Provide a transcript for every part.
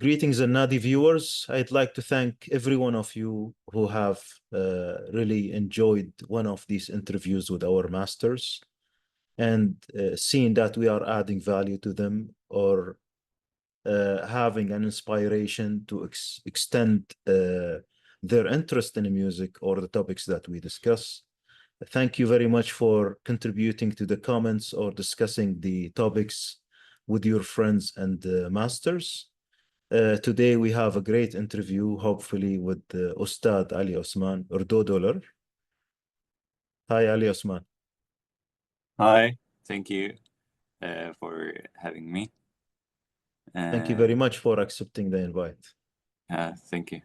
Greetings and Nadi viewers. I'd like to thank every one of you who have really enjoyed one of these interviews with our masters and seeing that we are adding value to them or having an inspiration to extend their interest in music or the topics that we discuss. Thank you very much for contributing to the comments or discussing the topics with your friends and masters. Today we have a great interview, hopefully with Ustad Ali Osman Erdoğdular. Hi, Ali Osman. Hi, thank you for having me. Thank you very much for accepting the invite. Thank you.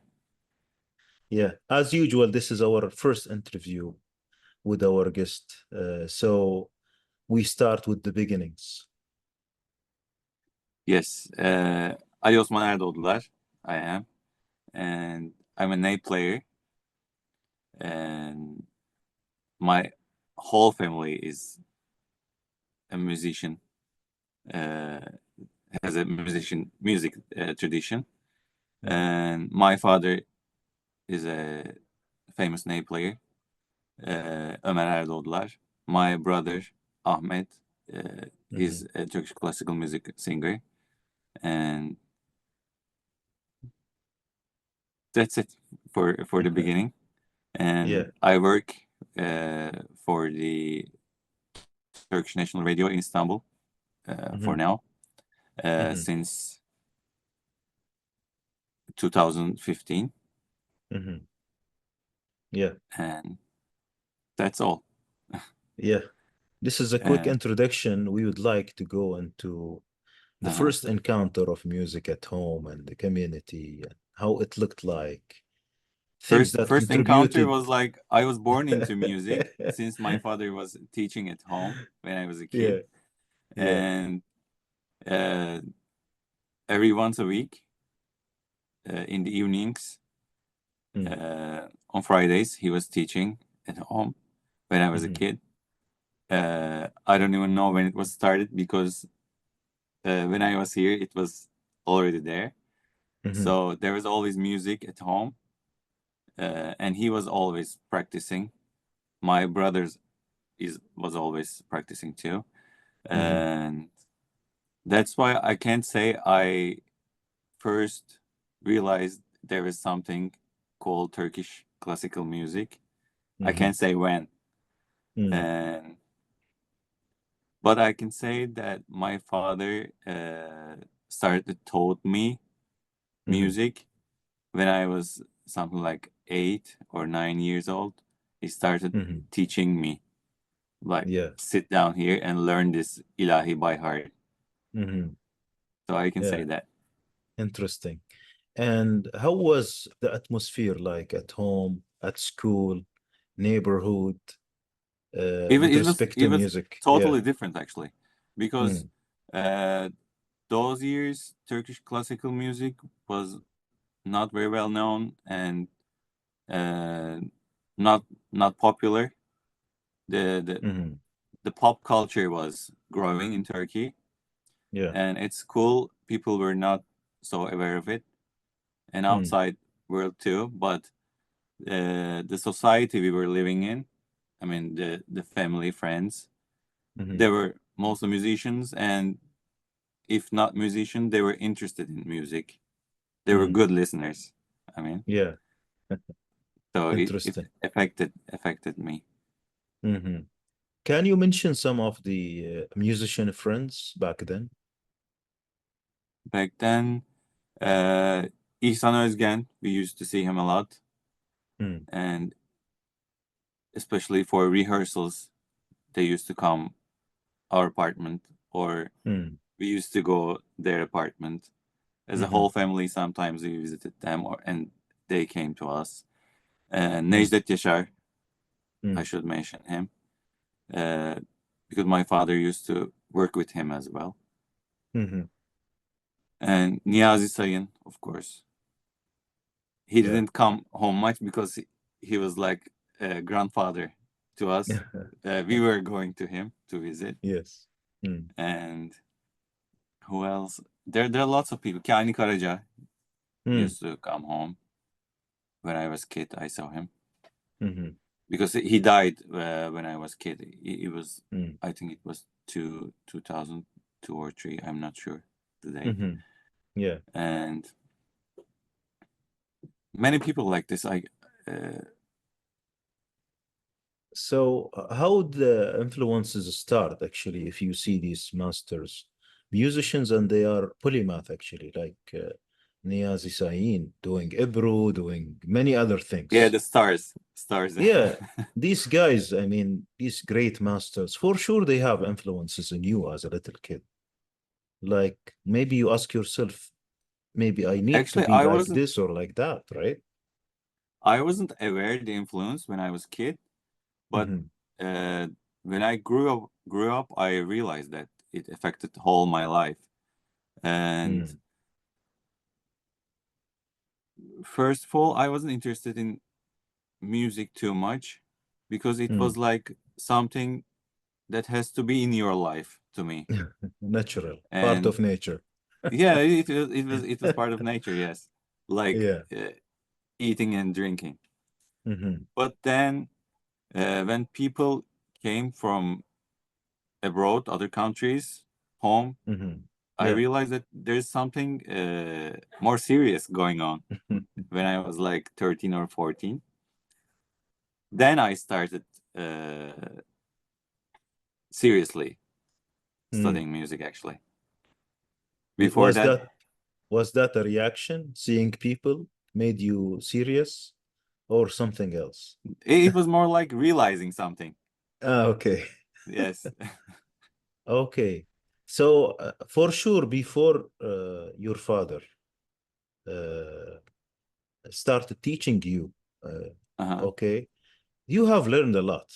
Yeah, as usual, this is our first interview with our guest. So we start with the beginnings. Yes, Ali Osman Erdoğdular, I am, and I'm a ney player, and my whole family is a musician, has a music tradition, and my father is a famous ney player, Ömer Erdoğdular. My brother Ahmet is a Turkish classical music singer, and that's it for the beginning. And I work for the Turkish National Radio in Istanbul for now since 2015. Yeah, and that's all. yeah. This is a quick introduction. We would like to go into the first encounter of music at home and the community and how it looked like. First encounter was like I was born into music since my father was teaching at home when I was a kid. And every once a week in the evenings on Fridays he was teaching at home when I was a kid. I don't even know when it was started because when I was here it was already there. So there was always music at home, and he was always practicing. My brothers was always practicing too, and that's why I can't say I first realized there is something called Turkish classical music. I can't say when, but I can say that my father started taught me music when I was something like 8 or 9 years old. He started teaching me, like sit down here and learn this ilahi by heart. So I can say that. Interesting. And how was the atmosphere like at home, at school, neighborhood, with respect to music? Totally different actually, because those years Turkish classical music was not very well known and not popular. The pop culture was growing in Turkey, and it's cool. People were not so aware of it, and outside world too. But the society we were living in, I mean the family, friends, they were mostly musicians, and if not musicians, they were interested in music. They were good listeners. I mean, so it affected me. Can you mention some of the musician friends back then? Back then, İhsan Özgen, we used to see him a lot, and especially for rehearsals, they used to come our apartment, or we used to go their apartment. As a whole family, sometimes we visited them, and they came to us. Necdet Yaşar, I should mention him, because my father used to work with him as well. And Niyazi Sayın, of course. He didn't come home much because he was like a grandfather to us. We were going to him to visit. Yes. And who else? there are lots of people. Kani Karaca Mm, used to come home when I was kid. I saw him mhm, because he died when I was kid. It was, mm, I think it was 2002 or 3. I'm not sure the date. mhm. Yeah. And many people like this. So how the influences start actually, if you see these masters, musicians, and they are polymath actually, like Niazi Sahin doing Ibro, doing many other Yeah, things. the stars. Yeah, these guys, I mean, these great masters, for sure they have influences in you as a little kid. Like maybe you ask yourself, maybe I need to Actually, be like this or like that, right? I wasn't aware the influence when I was kid, but Mm-hmm. uh, when I grew up, I realized that it affected whole my life. And Mm, first of all, I wasn't interested in music too much because it mm. was like something that has to be in your life to me. Natural, part And of nature. yeah, it was part of nature, yes, like Yeah. eating and drinking. Mm-hmm. But then when people came from abroad, other countries, home, Mm-hmm. I Yeah. realized that there's something more serious going on when I was like 13 or 14. Then I started seriously Mm. studying music, actually. It- Before Was that, that was that a reaction? Seeing people made you serious or something else? it was more like realizing something. Ah, okay. Yes. Okay. So for sure, before your father uh, started teaching you, Uh-huh. okay, you have learned a lot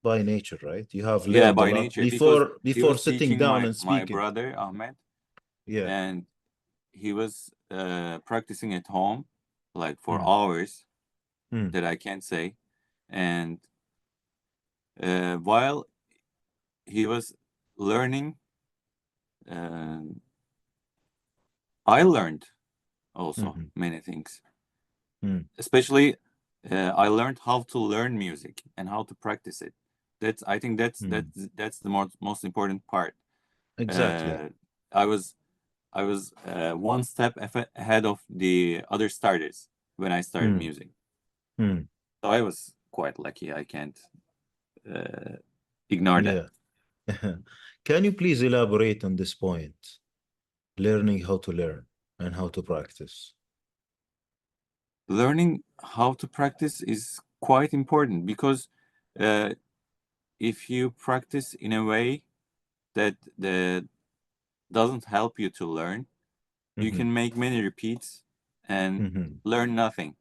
by nature, right? You have Yeah, learned a by lot nature, because he before was sitting teaching down my and my speaking. brother Ahmed, Yeah. and he was practicing at home like for Mm, hours mm, that I can't say. And while he was learning, uh, I learned also mhm, many things. mm, Especially, I learned how to learn music and how to practice it. I think mm. that's the most important part. Exactly. Uh, I was one step ahead of the other starters when I started Mm, music. mm. So I was quite lucky. I can't uh, ignore that. Yeah. Can you please elaborate on this point? Learning how to learn and how to practice. Learning how to practice is quite important because uh, if you practice in a way that doesn't help you to learn, you Mhm, can make many repeats and mhm, learn nothing.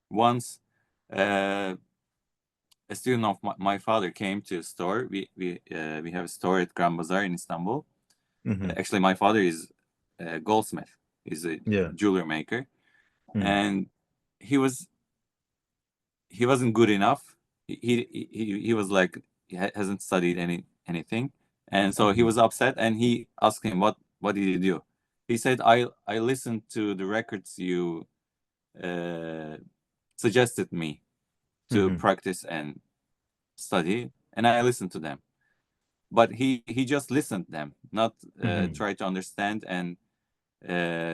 Once a student of my father came to a store. We have a store at Grand Bazaar in Istanbul. mhm. Actually, my father is a goldsmith. He's a Yeah. jeweler maker, Mm, and he was he wasn't good enough. He was like hasn't studied anything, and so he mhm, was upset. And he asked him, what did you do? He said, I listened to the records you uh, suggested me to mhm, practice and study, and I listened to them. But he just listened them, not mhm, try to understand and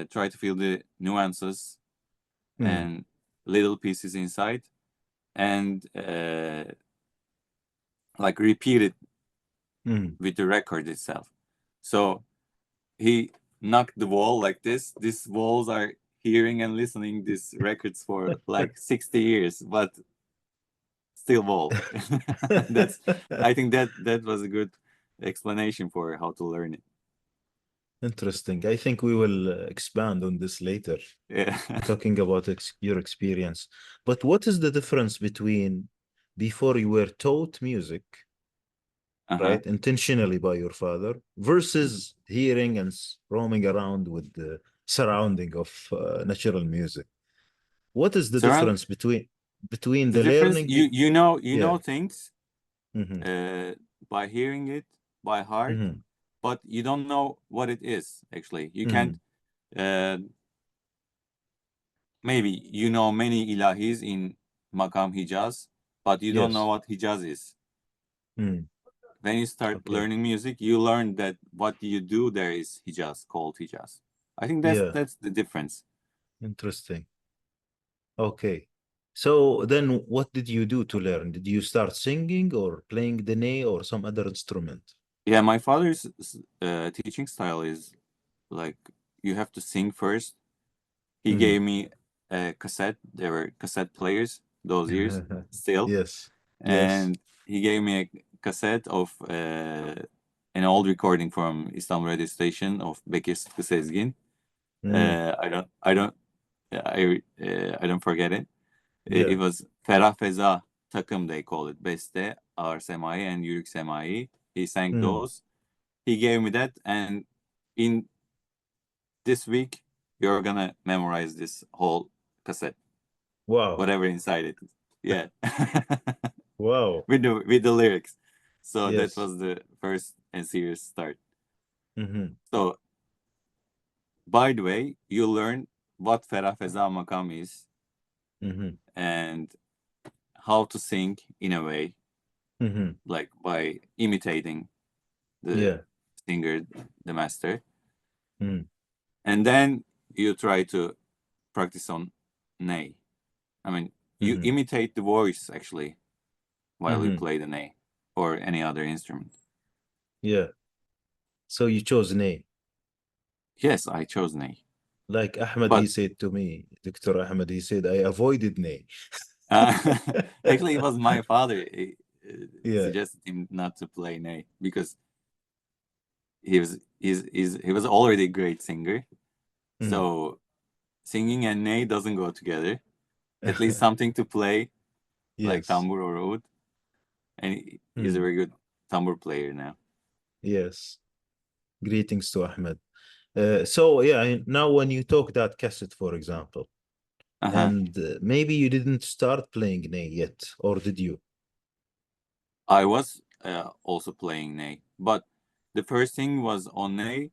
try to feel the nuances mm, and little pieces inside, and like repeat it mm. with the record itself. So he knocked the wall like this. These walls are hearing and listening these records for like 60 years, but still wall. That's I think that was a good explanation for how to learn it. Interesting. I think we will expand on this later, Yeah. talking about your experience. But what is the difference between before you were taught music, Uh-huh. right, intentionally by your father, versus hearing and roaming around with the surrounding of natural music? What is the Surround difference between the the difference, learning? you Yeah. know things Hmm. uh, by hearing it by heart, Hmm. but you don't know what it is, actually. You can't, maybe you know many ilahis in Makam Hijaz, but you don't know Yes. what Hijaz is. When you start Okay. learning music, you learn that what you do there is Hijaz, called Hijaz. I think Yeah. that's the difference. Interesting. Okay. So then what did you do to learn? Did you start singing or playing the ney or some other instrument? Yeah, my father's teaching style is like you have to sing first. He gave me a cassette. There were cassette players those years still. Yes. Yes. And he gave me a cassette of an old recording from Istanbul radio station of Bekir Sıtkı Sezgin. I don't forget it. Yeah. It was Ferah Feza Takım, they call it. Beste, Ağır Semai, and Yürük Semai. He sang those. He gave me that, and in this week, you're gonna memorize this whole cassette. Wow. Whatever inside it. Yeah. Wow. with the lyrics. So Yes. that was the first and serious start. Mm-hmm. So, by the way, you learn what Ferah Feza Makam is and how to sing in a way, like by imitating the singer, the master. And then you try to practice on ney. I mean, you imitate the voice, actually, while you play the ney or any other instrument. Yeah. So you chose ney. Yes, I chose ney. Like Ahmed, he said to me, Dr. Ahmed, he said, I avoided ney. Actually, it was my father. Yeah. Suggested him not to play ney because he was already a great singer. So singing and ney doesn't go together. At least something to play, like Yes. tambur or oud. And he's a very good tambur player now. Yes. Greetings to Ahmed. So yeah, now when you took that cassette, for example, and maybe you didn't start playing ney yet, or did you? I was also playing ney, but the first thing was on ney.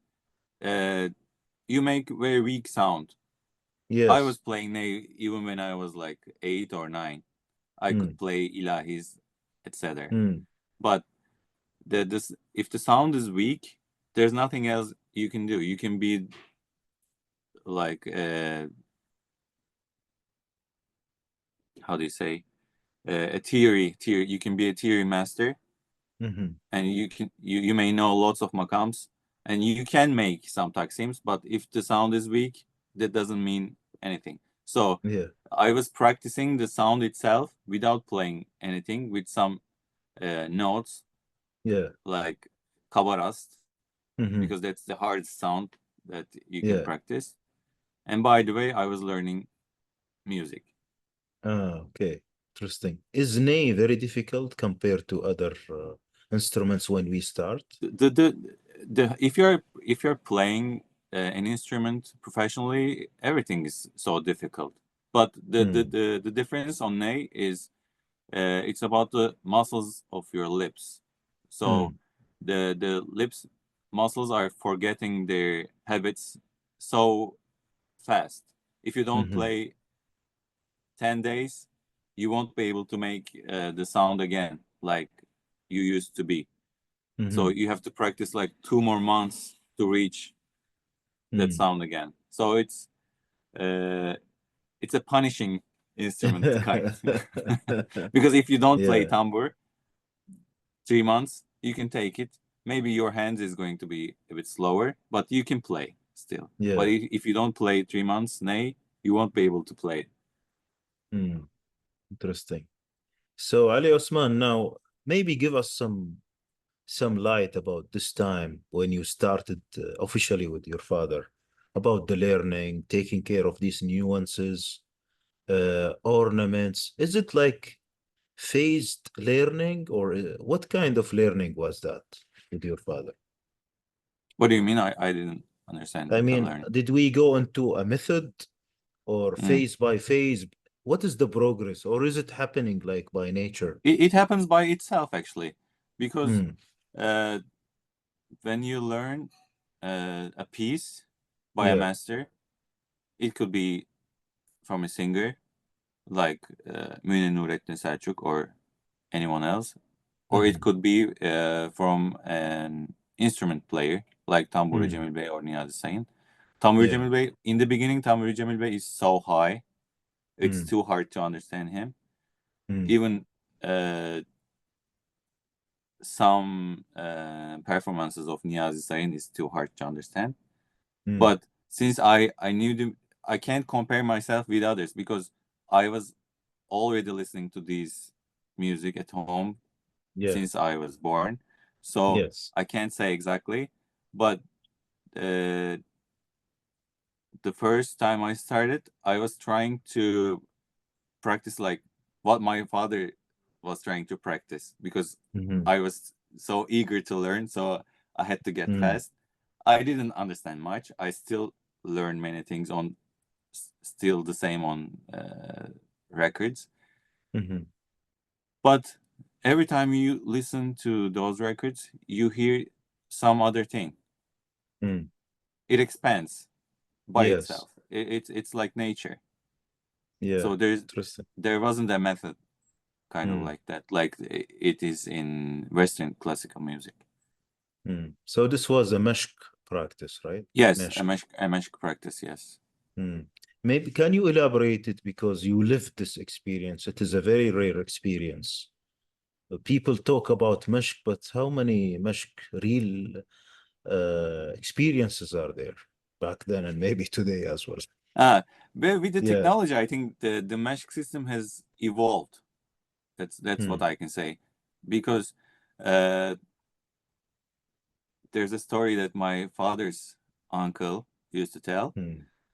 You make very weak sound. Yes. I was playing ney even when I was like 8 or 9. I could play ilahis, etc. But if the sound is weak, there's nothing else you can do. You can be like how do you say a theory. You can be a theory master, and you may know lots of makams, and you can make some taksims. But if the sound is weak, that doesn't mean anything. So Yeah. I was practicing the sound itself without playing anything with some notes. Yeah. Like kabarast, because that's the hardest sound that you can practice. And by the way, I was learning music. Okay. Interesting. Is ney very difficult compared to other instruments when we start? If you're playing an instrument professionally, everything is so difficult. But the difference on ney is it's about the muscles of your lips. So the lips muscles are forgetting their habits so fast. If you don't play 10 days, you won't be able to make the sound again like you used to be. So you have to practice like 2 more months to reach that sound again. So it's a punishing instrument kind. Because if you don't play tambur 3 months, you can take it. Maybe your hands is going to be a bit slower, but you can play still. But if you don't play 3 months, ney, you won't be able to play it. Interesting. So Ali Osman, now maybe give us some light about this time when you started officially with your father, about the learning, taking care of these nuances, ornaments. Is it like phased learning, or what kind of learning was that with your father? What do you mean? I didn't understand I the mean, learning. did we go into a method or phase by phase? What is the progress, or is it happening like by nature? It happens by itself, actually, because when you learn a piece by a Yeah. master, it could be from a singer like Münir Nurettin Selçuk or anyone else, or it could be from an instrument player like Tamburi Cemil Bey or Niyazi Sayın. Tamburi Yeah. Cemil Bey, in the beginning, Tamburi Cemil Bey is so high, it's Mm. too hard to understand him. Mm. Even some performances of Niyazi Sayın is too hard to understand. Mm. But since I knew them, I can't compare myself with others because I was already listening to these music at home Yeah. since I was born. So Yes. I can't say exactly, but the first time I started, I was trying to practice like what my father was trying to practice because I was so eager to learn, so I had to get fast. I didn't understand much. I still learn many things on still the same on records. But every time you listen to those records, you hear some other thing. It expands by Yes. itself. It's like nature. Yeah. So Interesting. there wasn't a method kind of like that, like it is in Western classical music. So this was a Mesk practice, right? Yes, Mesk. a mesh practice, yes. Maybe can you elaborate it because you lived this experience? It is a very rare experience. People talk about Mesk, but how many Mesk real experiences are there back then and maybe today as well? But with the Yeah. technology, I think the mesh system has evolved. That's what I can say, because there's a story that my father's uncle used to tell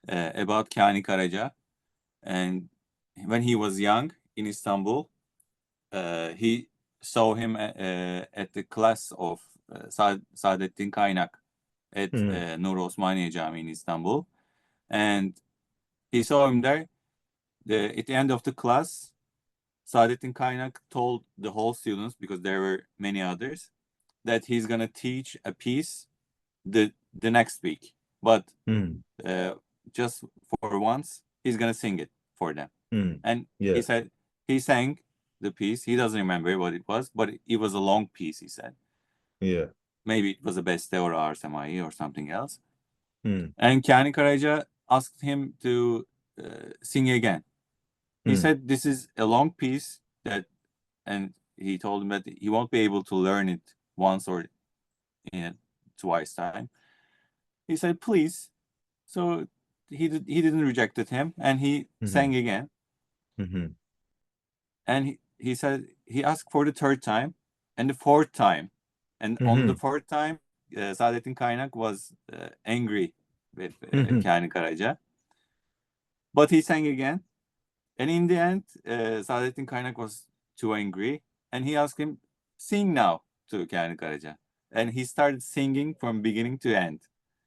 about Kani Karaca, and when he was young in Istanbul, he saw him at the class of Saadettin Kaynak at Nur Osmaniye Camii in Istanbul, and he saw him there. At the end of the class, Saadettin Kaynak told the whole students, because there were many others, that he's gonna teach a piece the next week, but just for once, he's gonna sing it for them. And Yeah. he said he sang the piece. He doesn't remember what it was, but it was a long piece. He said, Yeah. maybe it was a beste or arsemai or something else. And Kani Karaca asked him to sing again. He said this is a long piece and he told him that he won't be able to learn it once or twice time. He said, please. So he didn't rejected him, and he sang again. And he said he asked for the third time and the fourth time. And on the fourth time, Saadettin Kaynak was angry with Kani Karaca. But he sang again. And in the end, Saadettin Kaynak was too angry. And he asked him, sing now to Kani Karaca. And he started singing from beginning to end.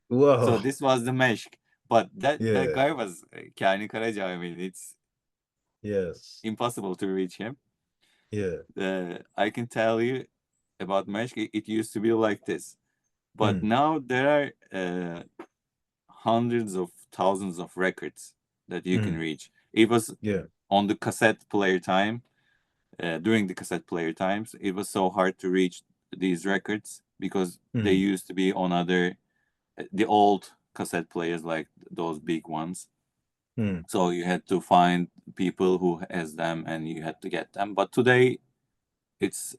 Wow. So this was the Mesk. But that Yeah. guy was Kani Karaca. I mean, it's impossible to reach him. Yeah. I can tell you about Mesk. It used to be like this. But now there are hundreds of thousands of records that you can reach. It was on the cassette player time. During the cassette player times, it was so hard to reach these records because they used to be on the old cassette players, like those big ones. So you had to find people who has them and you had to get them. But today it's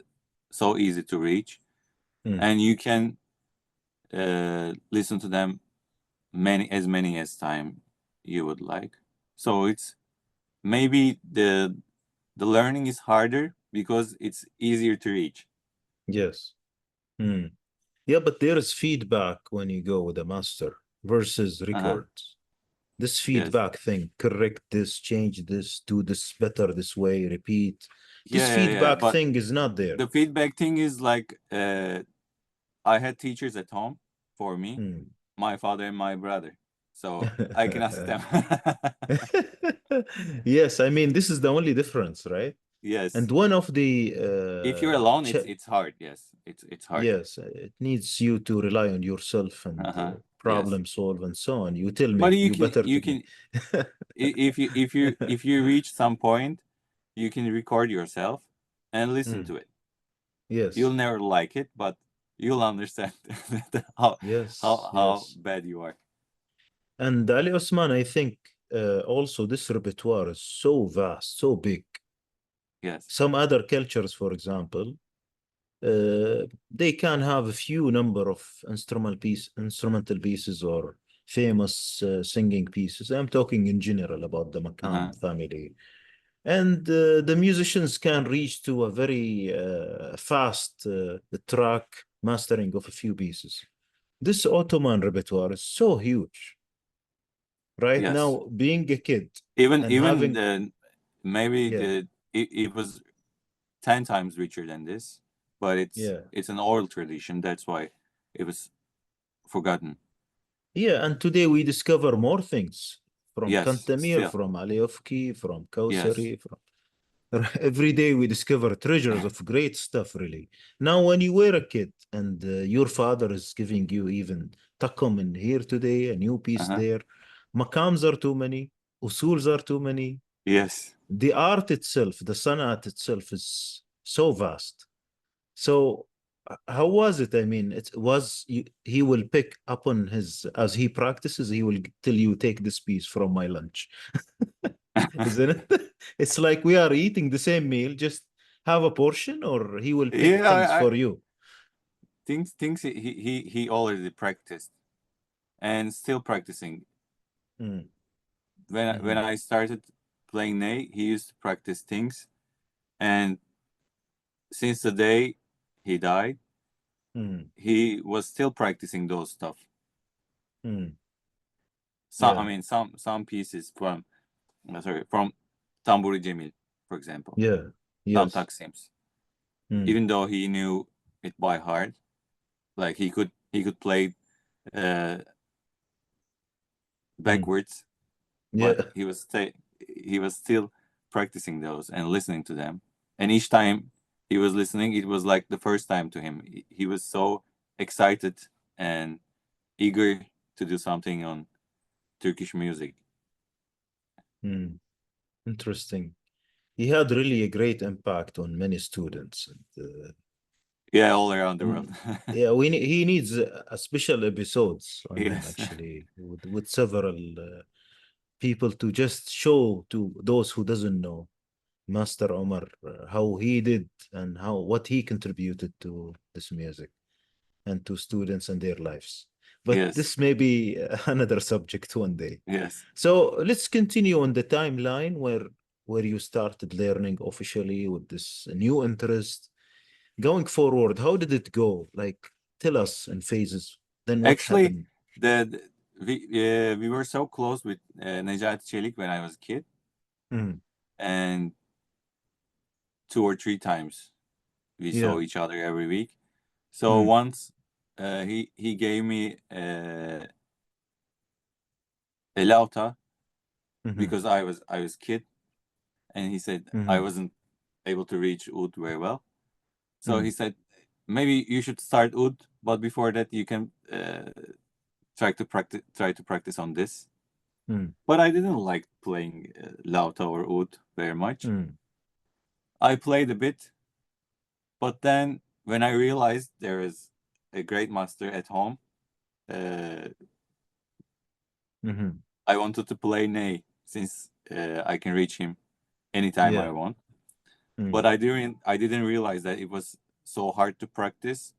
so easy to reach, and you can listen to them as many as time you would like. So it's maybe the learning is harder because it's easier to reach. Yes. Yeah, but there is feedback when you go with a master versus records. This feedback thing, correct this, change this, do this better this way, repeat. This feedback But thing is not there. the feedback thing is like I had teachers at home for me, my father and my brother. So I can ask them. Yes, I mean, this is the only difference, right? Yes. And one of the If you're alone, it's hard. Yes, it's hard. yes, it needs you to rely on yourself and Yes. problem solve and so on. You tell But me, you better you tell can me. if you reach some point, you can record yourself and listen to it. Yes. You'll never like it, but you'll understand how Yes. bad you are. And Ali Osman, I think also this repertoire is so vast, so big. Yes. Some other cultures, for example, they can have a few number of instrumental pieces or famous singing pieces. I'm talking in general about the Makam family. And the musicians can reach to a very fast track mastering of a few pieces. This Ottoman repertoire is so huge. Right Yes. now, being a kid Even and having it was 10 times richer than this, but it's an oral tradition. That's why it was forgotten. Yeah, and today we discover more things from Kantemir, still. from Aliovki, from Yes. Kausari, from every day we discover treasures of great stuff, really. Now, when you were a kid and your father is giving you even takum in here today, a new piece there, makams are too many, usuls are too many. Yes. The art itself, the sanat itself is so vast. So how was it? I mean, it was he will pick up on his as he practices, he will tell you take this piece from my lunch. Isn't it? It's like we are eating the same meal, just have a portion, or he will pick things for you. Things he already practiced and still practicing. When I started playing ney, he used to practice things, and since the day he died, he was still practicing those stuff. I mean, some pieces from Tamburi Cemil, for example. Yeah. Some Yes. taksims. Even though he knew it by heart, like he could play backwards, but he was still practicing those and listening to them. And each time he was listening, it was like the first time to him. He was so excited and eager to do something on Turkish music. Interesting. He had really a great impact on many students. And, yeah, all around the world. Yeah, he needs a special episodes on him actually, with several people to just show to those who doesn't know Master Omar how he did and what he contributed to this music and to students and their lives. But this may be another subject one day. Yes. So let's continue on the timeline where you started learning officially with this new interest. Going forward, how did it go? Like, tell us in phases. Then what happened? We were so close with Necati Çelik when I was a kid, and 2 or 3 times we saw each other every week. So once he gave me a lauta because I was kid, and he said I wasn't able to reach oud very well. So he said, maybe you should start oud, but before that you can try to practice on this. But I didn't like playing lauta or oud very much. I played a bit, but then when I realized there is a great master at home, I wanted to play ney since I can reach him anytime I want. But I didn't realize that it was so hard to practice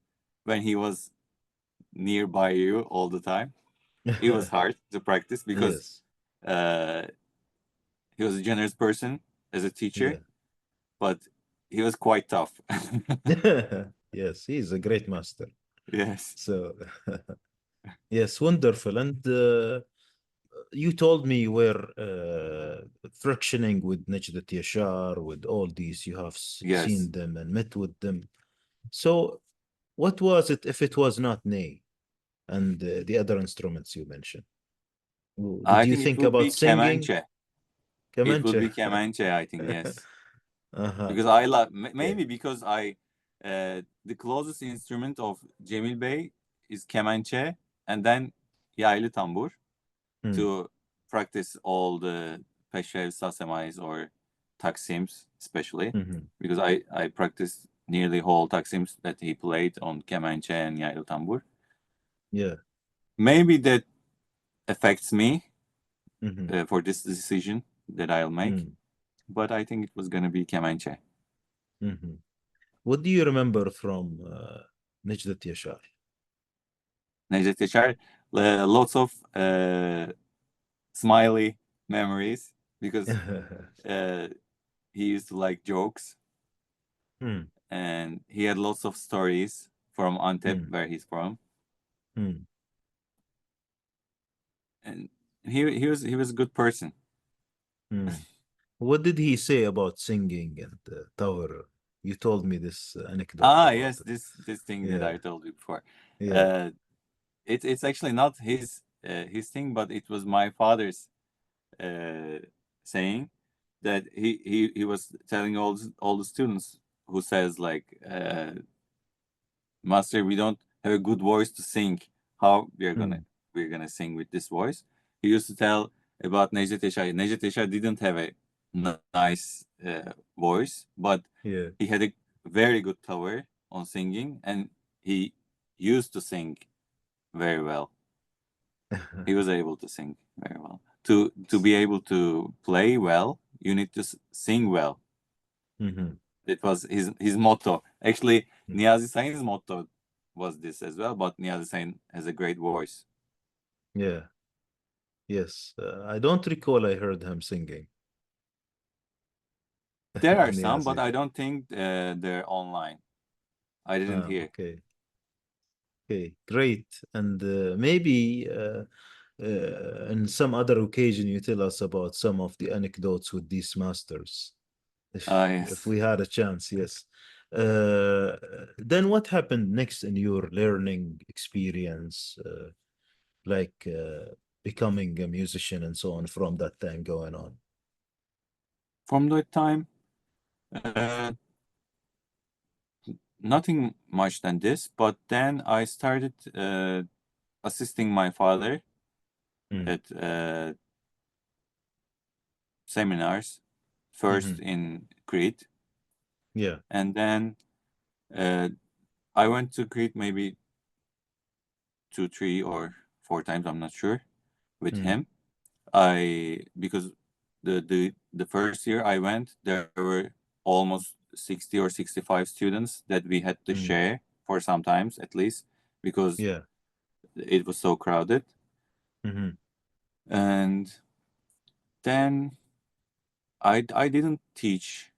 when he was nearby you all the time. It was hard to practice because he was a generous person as a teacher, but he was quite tough. Yes, he's a great master. Yes. So, yes, wonderful. And you told me you were frictioning with Nejdat Yashar, with all these. You have seen them and met with them. So, what was it if it was not ney and the other instruments you mentioned? Did you think about singing? Kemençe. It would be Kemençe, I think, yes. because I love maybe because the closest instrument of Cemil Bey is kemençe and then yaylı tambur to practice all the peşrev, sasemais or taksims, especially because I practiced nearly whole taksims that he played on kemençe and yaylı tambur. Yeah. Maybe that affects me for this decision that I'll make, but I think it was gonna be kemençe. What do you remember from Necdet Yaşar? Necdet Yaşar, lots of smiley memories because he used to like jokes and he had lots of stories from Antep, where he's from. And he was a good person. What did he say about singing and Tavır? You told me this anecdote. Yes, this thing that I told you before. Yeah. It's actually not his thing, but it was my father's saying that he was telling all the students who says like, Master, we don't have a good voice to sing. How we're gonna sing with this voice? He used to tell about Necdet Yaşar. Necdet Yaşar didn't have a nice voice, but he had a very good tavır on singing, and he used to sing very well. He was able to sing very well. To be able to play well, you need to sing well. It was his motto. Actually, Niyazi Sayın's motto was this as well, but Niyazi Sayın has a great voice. Yeah. Yes. I don't recall I heard him singing. There are some, but I don't think they're online. I didn't hear. Okay. Okay, great. And maybe in some other occasion you tell us about some of the anecdotes with these masters. Yes. If we had a chance, yes. Then what happened next in your learning experience, like becoming a musician and so on from that time going on? From that time, nothing much than this, but then I started assisting my father at seminars, first in Crete. Yeah. And then I went to Crete maybe 2, 3, or 4 times, I'm not sure, with him. Because the first year I went, there were almost 60 or 65 students that we had to share for sometimes at least, because it was so crowded. And then I didn't teach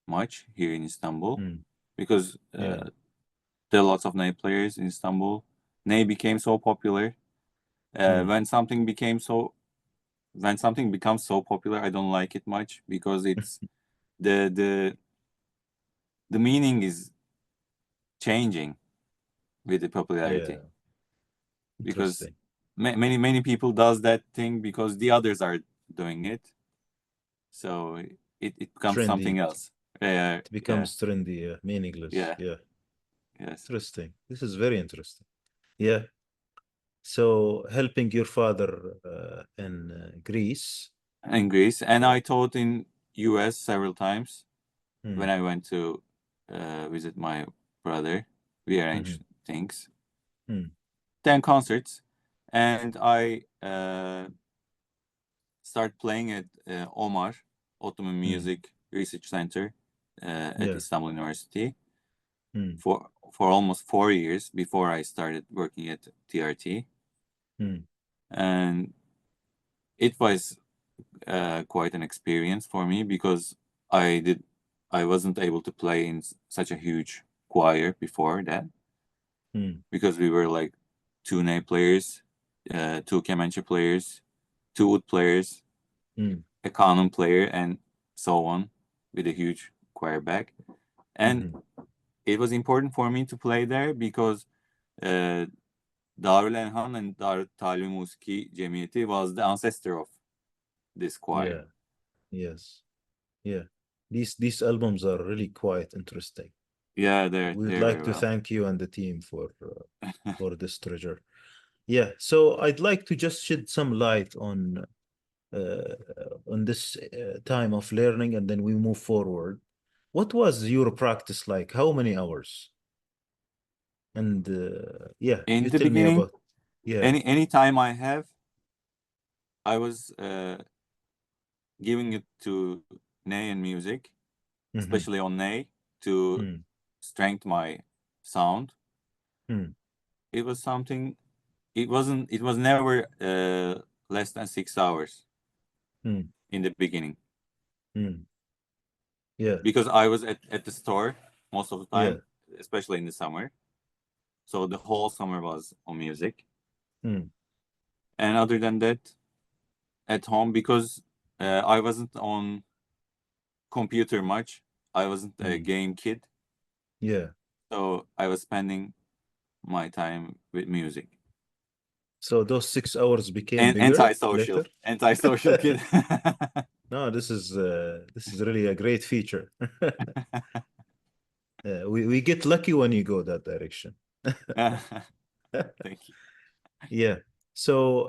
much here in Istanbul because there are lots of Ney players in Istanbul. Ney became so popular. When something becomes so popular, I don't like it much because it's the meaning is changing with the popularity. Because many people does that thing because the others are doing it, so it becomes trendy. Something else. It becomes trendy, meaningless. Yes. Interesting. This is very interesting. Yeah. So helping your father in Greece. In Greece, and I taught in US several times. When I went to visit my brother, we arranged things. Then concerts, and I started playing at Omar, Ottoman Music Research Center at Istanbul University for almost 4 years before I started working at TRT. And it was quite an experience for me because I wasn't able to play in such a huge choir before that because we were like 2 ney players, 2 kemençe players, 2 oud players, a kanun player, and so on, with a huge choir back. And it was important for me to play there because Darül Enhan and Darül Talim Musiki Cemiyeti was the ancestor of this choir. Yes. Yeah. These albums are really quite interesting. Yeah, We would they're like very to well. thank you and the team for this treasure. Yeah, so I'd like to just shed some light on this time of learning, and then we move forward. What was your practice like? How many hours? And yeah, In you the tell me beginning, about. Yeah. any time I have, I was giving it to Ney and music, especially on Ney, to Mm, strengthen my sound. mm, It was something. It was never less than 6 hours mm, in the beginning, mm. Yeah, because I was at the store most of the yeah. time, especially in the summer. So the whole summer was on music. Mm, And other than that, at home, because I wasn't on computer much. I wasn't a mm. game kid, Yeah. so I was spending my time with music. So those 6 hours became And bigger later? antisocial kid. No, this is really a great feature. We get lucky when you go that direction. Thank you. Yeah. So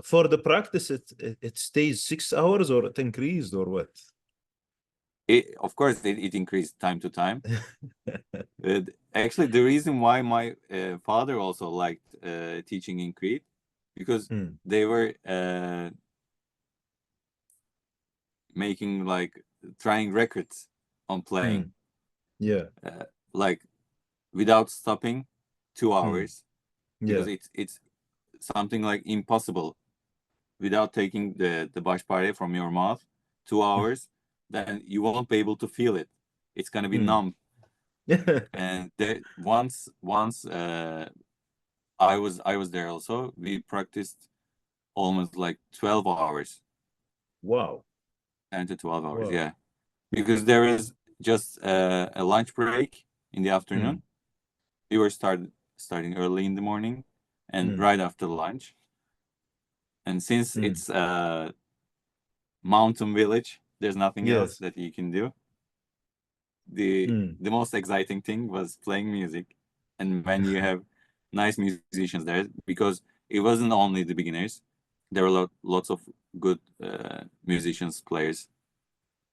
for the practice, it stays 6 hours, or it increased, or what? Of course, it increased time to time. Actually, the reason why my father also liked teaching in Crete, because Mm, they were making, like, trying records on playing, mm, yeah. like, without stopping, 2 hours, Mm, because yeah. it's something like impossible without taking the bashpare from your mouth. 2 hours, then you won't be able to feel it. It's gonna be Mm. numb. And once I was there also. We practiced almost like 12 hours, Wow. 10 to 12 hours, Wow. yeah. Because there is just a lunch break in the afternoon. Mm, We were starting early in the morning and mm, right after lunch. And since mm. it's a mountain village, there's nothing else Yes. that you can do. The Mm. the most exciting thing was playing music, and when you have nice musicians there, because it wasn't only the beginners, there were lots of good musicians, players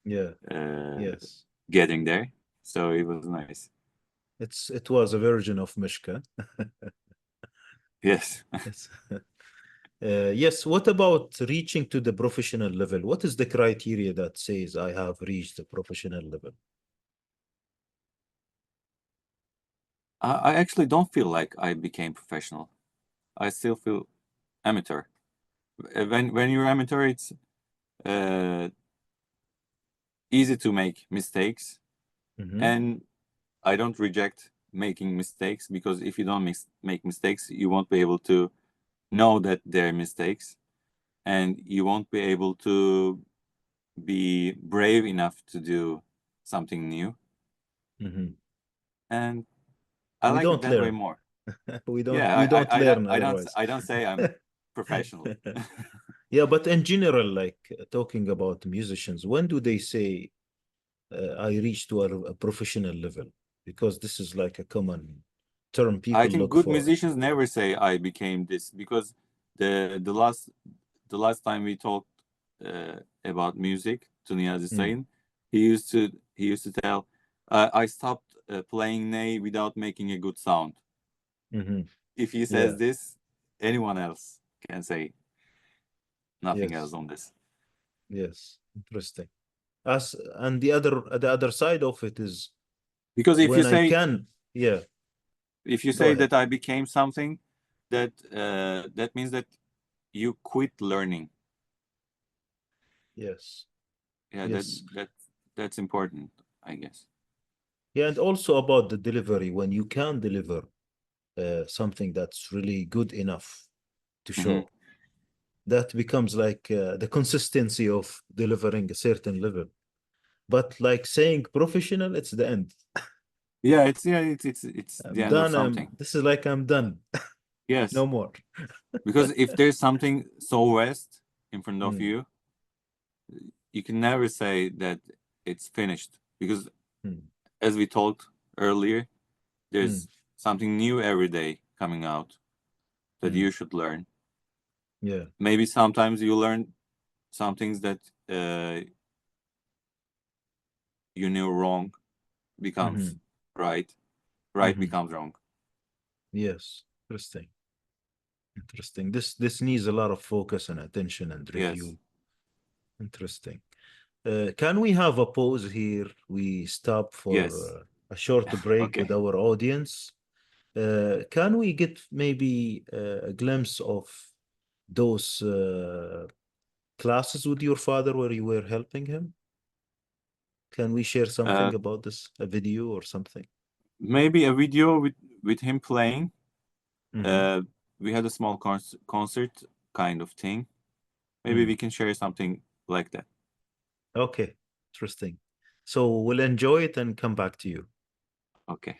Yeah. uh, Yes. getting there, so it was nice. It was a version of Mishka. Yes. Yes. Yes. What about reaching to the professional level? What is the criteria that says I have reached the professional level? I actually don't feel like I became professional. I still feel amateur. When you're amateur, it's uh, easy to make mistakes, Hmm. and I don't reject making mistakes, because if you don't make mistakes, you won't be able to know that they're mistakes, and you won't be able to be brave enough to do something new. Hmm. And I We like it don't that way learn. more. We don't Yeah, we don't I don't learn otherwise. I don't say I'm professional. Yeah, but in general, like talking about musicians, when do they say I reached to a professional level? Because this is like a common term I people think look good for. musicians never say I became this, because the last time we talked about music to Niyazi Mm, Sain, he used to tell, I stopped playing Ney without making a good sound. hmm. If he Yeah, says this, anyone else can say nothing else yes, on this. yes. Interesting. As and the other side of it is Because when I can, yeah, if you go say ahead. that I became something, that means that you quit learning. Yes, Yeah, yes. that's important, I guess. Yeah, and also about the delivery, when you can deliver something that's really good enough to Hmm. show, that becomes like the consistency of delivering a certain level. But like saying professional, it's the end. Yeah, it's the I'm end of done. something. This is like I'm done. Yes, No more. because if there's something so vast in front of Mm, you, you can never say that it's finished, because Mm. as we talked earlier, there's something new every day coming out that you should learn. Yeah. Maybe sometimes you learn some things that you knew wrong becomes right. Right becomes wrong. Yes. Interesting. Interesting. This needs a lot of focus and attention and review. Yes. Interesting. Can we have a pause here? We stop for Yes. a short break Okay. with our audience. Can we get maybe a glimpse of those classes with your father where you were helping him? Can we share something about this, a video or something? Maybe a video with him playing. We had a small concert kind of thing. Maybe we can share something like that. Okay, interesting. So we'll enjoy it and come back to you. Okay.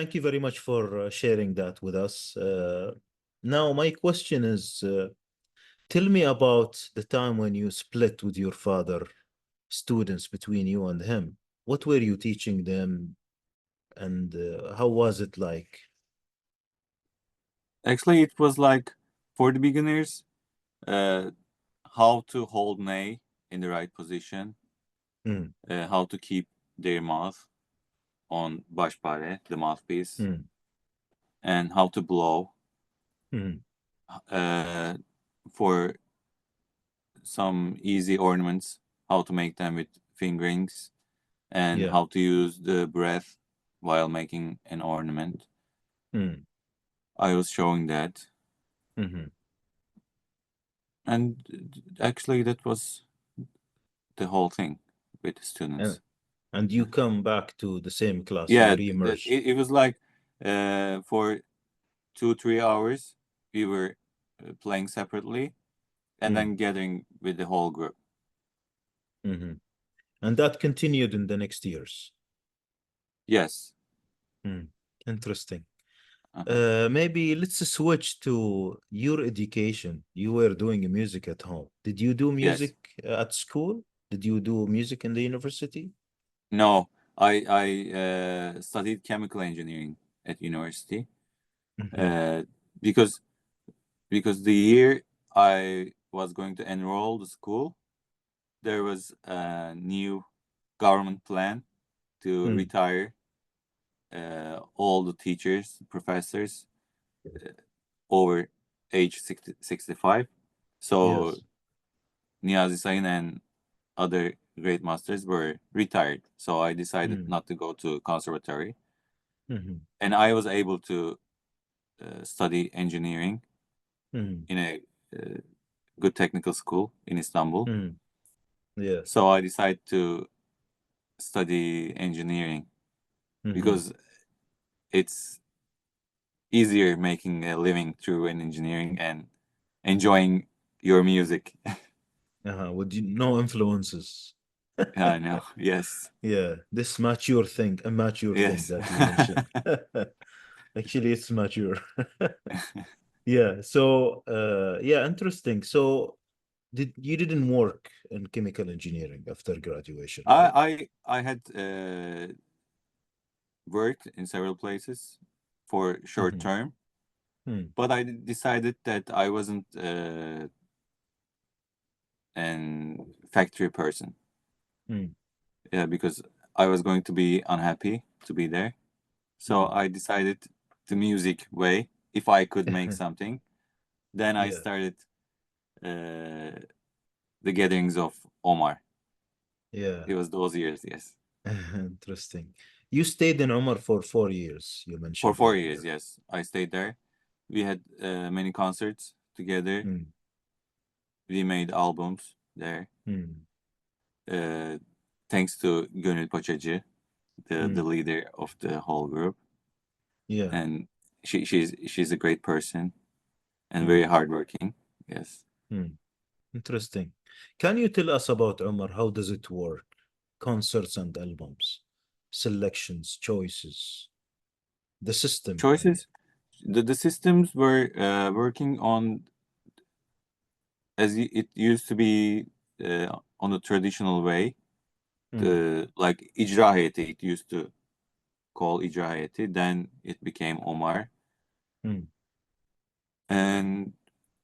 thank you very much for sharing that with us. Now, my question is, tell me about the time when you split with your father, students between you and him. What were you teaching them, and how was it like? Actually, it was like for the beginners, how to hold ney in the right position, Mm, how to keep their mouth on başpare, the mouthpiece, mm, and how to blow. mm, For some easy ornaments, how to make them with fingerings, and yeah. how to use the breath while making an ornament. Mm, I was showing that, mhm. and actually that was the whole thing with the And students. and you come back to the same class, you Yeah, reemerge. it was like for 2-3 hours we were playing separately and Mm, then gathering with the whole group. mhm. And that continued in the next years. Yes. Mm, interesting. Uh-huh. Maybe let's switch to your education. You were doing music at home. Did you do Yes. music at school? Did you do music in the university? No, I studied chemical engineering at university Mhm, uh, because the year I was going to enroll the school, there was a new government plan to mm, retire all the teachers, professors over age 65. So yes. Niyazi Sayın and other great masters were retired. So I decided Mm, not to go to conservatory, mhm, and I was able to study engineering mhm, in a uh, good technical school in Istanbul. mhm. Yeah. So I decided to study engineering Mhm. because it's easier making a living through an engineering and enjoying your music. With no influences. I know. Yes. Yeah, this mature thing, a mature thing Yes. that you mentioned. Actually, it's mature. Yeah. So, yeah, interesting. So, you didn't work in chemical engineering after graduation, right? I had worked in several places for short Mm-hmm. term, Mm, but I decided that I wasn't an factory person. mm, Yeah, because I was going to be unhappy to be there. So mm. I decided the music way. If I could make something, then I Yeah, started uh, the gatherings of Omar. yeah. It was those years, yes. Interesting. You stayed in Omar for 4 years, you For mentioned 4 years, earlier. yes. I stayed there. We had many concerts together. Mm, We made albums there. mm, Uh, Thanks to Gönül Paçacı, the mm. leader of the whole group. Yeah. And she's a great person and very Mm, hardworking. Yes. mm. Interesting. Can you tell us about Omar? How does it work? Concerts and albums, selections, choices, the system, I mean. Choices. The systems were working on as it used to be on the traditional way. Mm, Like icra heyeti, it used to call icra heyeti. Then it became Omar, mm, and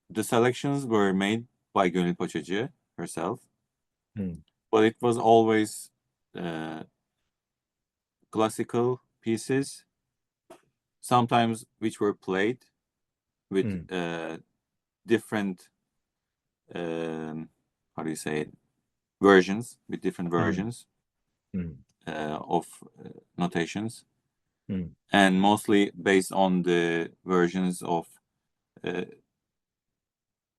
the selections were made by Gönül Paçacı herself. mm, But it was always uh, classical pieces, sometimes which were played with mm, different how do you say it, versions, with different mm, versions mm, of notations, mm, and mostly based on the versions of uh,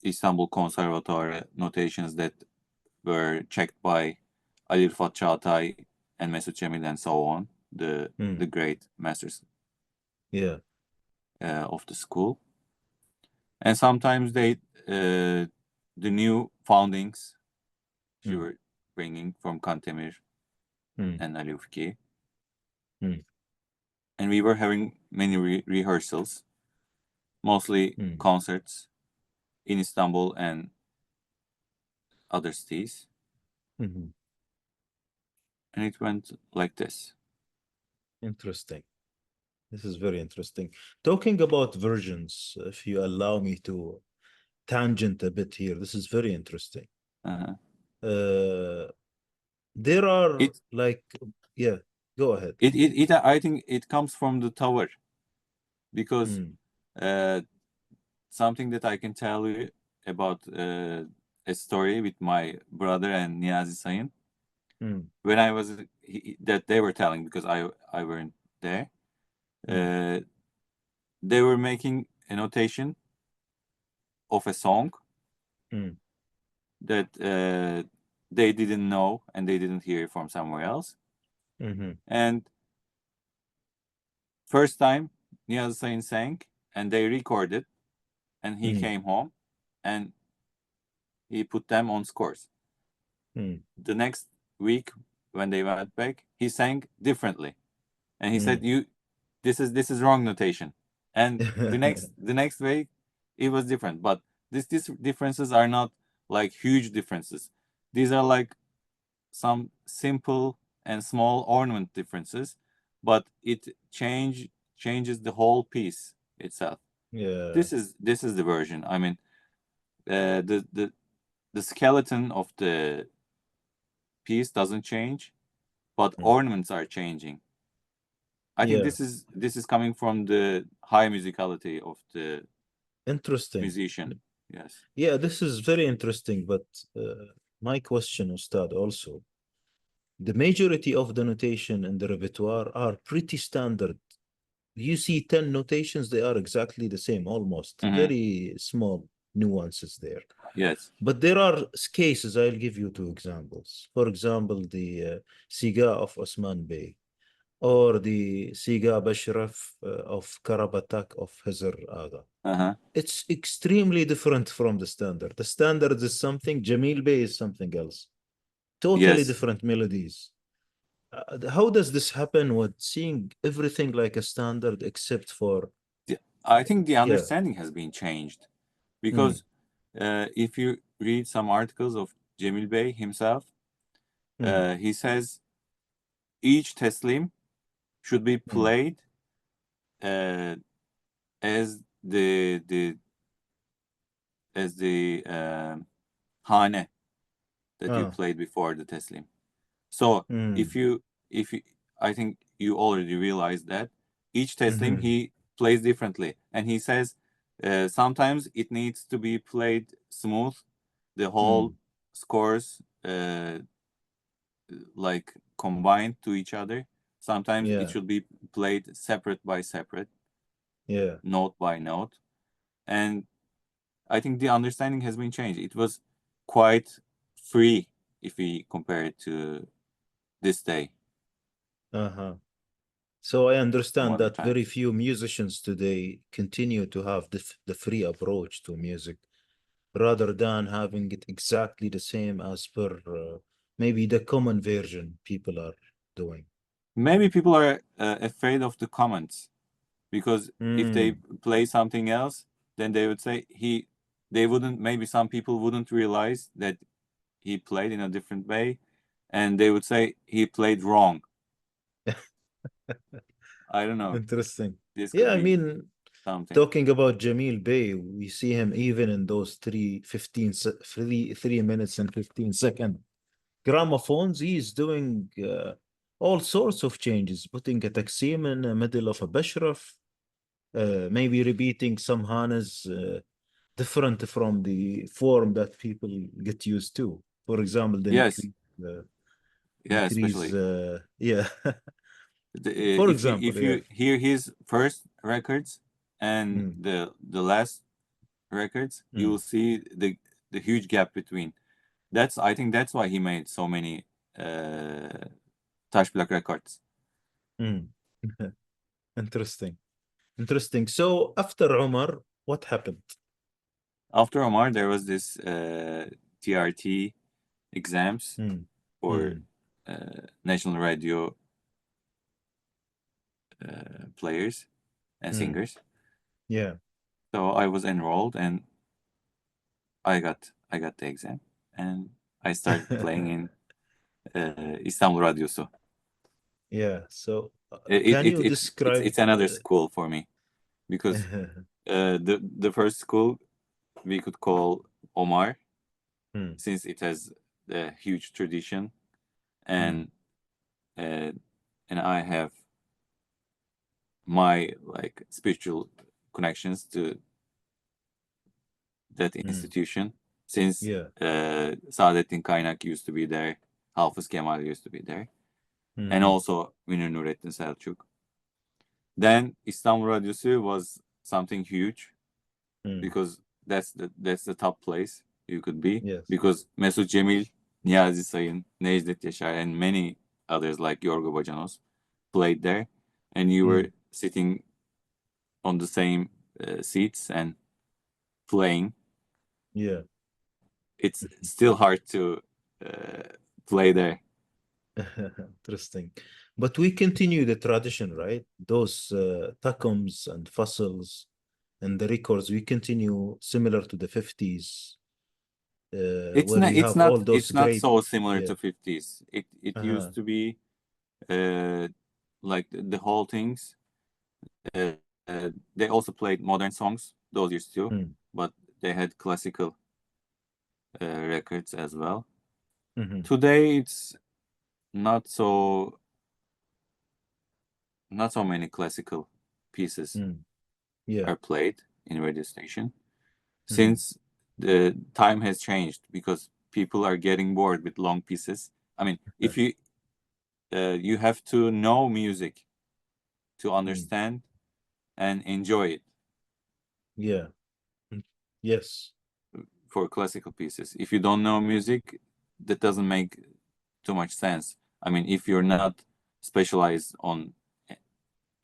Istanbul Conservatory notations that were checked by Ali Rıfat Çağatay and Mesut Cemil and so on, the mm. great masters Yeah. of the school. And sometimes the new foundings she Mm, were bringing from Kantemir mm, and Ali Ufki. mm. and we were having many rehearsals, mostly concerts in Istanbul and other cities. Mhm. And it went like this. Interesting. This is very interesting. Talking about versions, if you allow me to tangent a bit here, this is very interesting. Uh-huh. There are It like, yeah, go ahead. I think it comes from the Tavır, because something that I can tell you about a story with my brother and Niyazi Sayın. When I was that they were telling, because I weren't there. They were making a notation of a song that they didn't know and they didn't hear from somewhere else. And first time Niyazi Sayın sang and they recorded, and he came home and he put them on scores. The next week when they went back, he sang differently, and he said, this is wrong notation. And the next week it was different. But these differences are not like huge differences. These are like some simple and small ornament differences, but it changes the whole piece itself. Yeah. This is the version. I mean, the skeleton of the piece doesn't change, but ornaments are changing. I think this is coming from the high musicality of the musician. Yes. Yeah, this is very interesting. But my question, Ustad, also, the majority of the notation in the repertoire are pretty standard. You see 10 notations, they are exactly the same, almost. Very small nuances there. Yes. But there are cases. I'll give you two examples. For example, the Siga of Osman Bey, or the Siga Bashraf of Karabatak of Hazar Aga. It's extremely different from the standard. The standard is something, Jamil Bey is something else. Totally different melodies. How does this happen with seeing everything like a standard except for... I think the understanding has been changed, because if you read some articles of Jamil Bey himself, he says each teslim should be played as the hane that you played before the teslim. So if you I think you already realized that each teslim he plays differently, and he says sometimes it needs to be played smooth, the whole scores like combined to each other. Sometimes it should be played separate by separate, note by note. And I think the understanding has been changed. It was quite free if we compare it to this day. So I understand Modern that time. very few musicians today continue to have the free approach to music, rather than having it exactly the same as per maybe the common version people are doing. Maybe people are afraid of the comments, because if they play something else, then they would say they wouldn't, maybe some people wouldn't realize that he played in a different way, and they would say he played wrong. I don't know. Interesting. This Yeah, could I be mean, something. talking about Jamil Bey, we see him even in those 3 minutes and 15 second gramophones. He's doing all sorts of changes, putting a taksim in the middle of a bashraf, maybe repeating some hanas different from the form that people get used to. For example, the especially yeah. For example, if you hear his first records and the last records, you will see the huge gap between. I think that's why he made so many Taş Plak records. Interesting. So after Omar, what happened? After Omar, there was this TRT exams for National Radio players and singers. Yeah. So I was enrolled and I got the exam and I started playing in İstanbul Radyosu. Yeah. So can you describe? It's another school for me because the first school we could call Omar since it has a huge tradition and I have my like spiritual connections to that institution since Saadettin Kaynak used to be there, Hafız Kemal used to be there, and also Münir Nurettin Selçuk. Then İstanbul Radyosu was something huge because that's the top place you could be because Mesut Cemil, Niyazi Sayın, Necdet Yaşar, and many others like Yorgo Bacanos played there, and you were sitting on the same seats and playing. Yeah. It's still hard to play there. Interesting. But we continue the tradition, right? Those takums and fossils and the records, we continue similar to the 50s. It's not so similar to 50s. It used to be like the whole things. They also played modern songs those years too, but they had classical records as well. Today it's not so many classical pieces are played in radio station since the time has changed because people are getting bored with long pieces. I mean, if you have to know music to understand and enjoy it. Yeah. Yes. For classical pieces, if you don't know music, that doesn't make too much sense. I mean, if you're not specialized on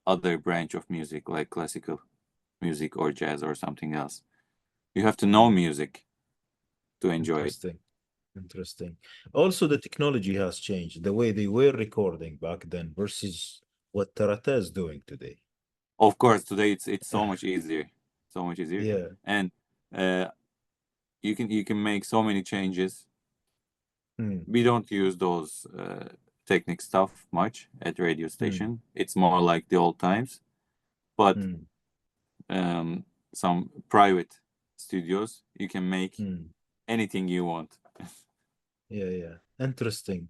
other branch of music like classical music or jazz or something else, you have to know music to enjoy it. Interesting. Also, the technology has changed. The way they were recording back then versus what Tarata is doing today. Of course, today it's so much easier. So much easier. Yeah. And you can make so many changes. We don't use those technique stuff much at radio station. It's more like the old times. But some private studios, you can make anything you want. Yeah. Interesting.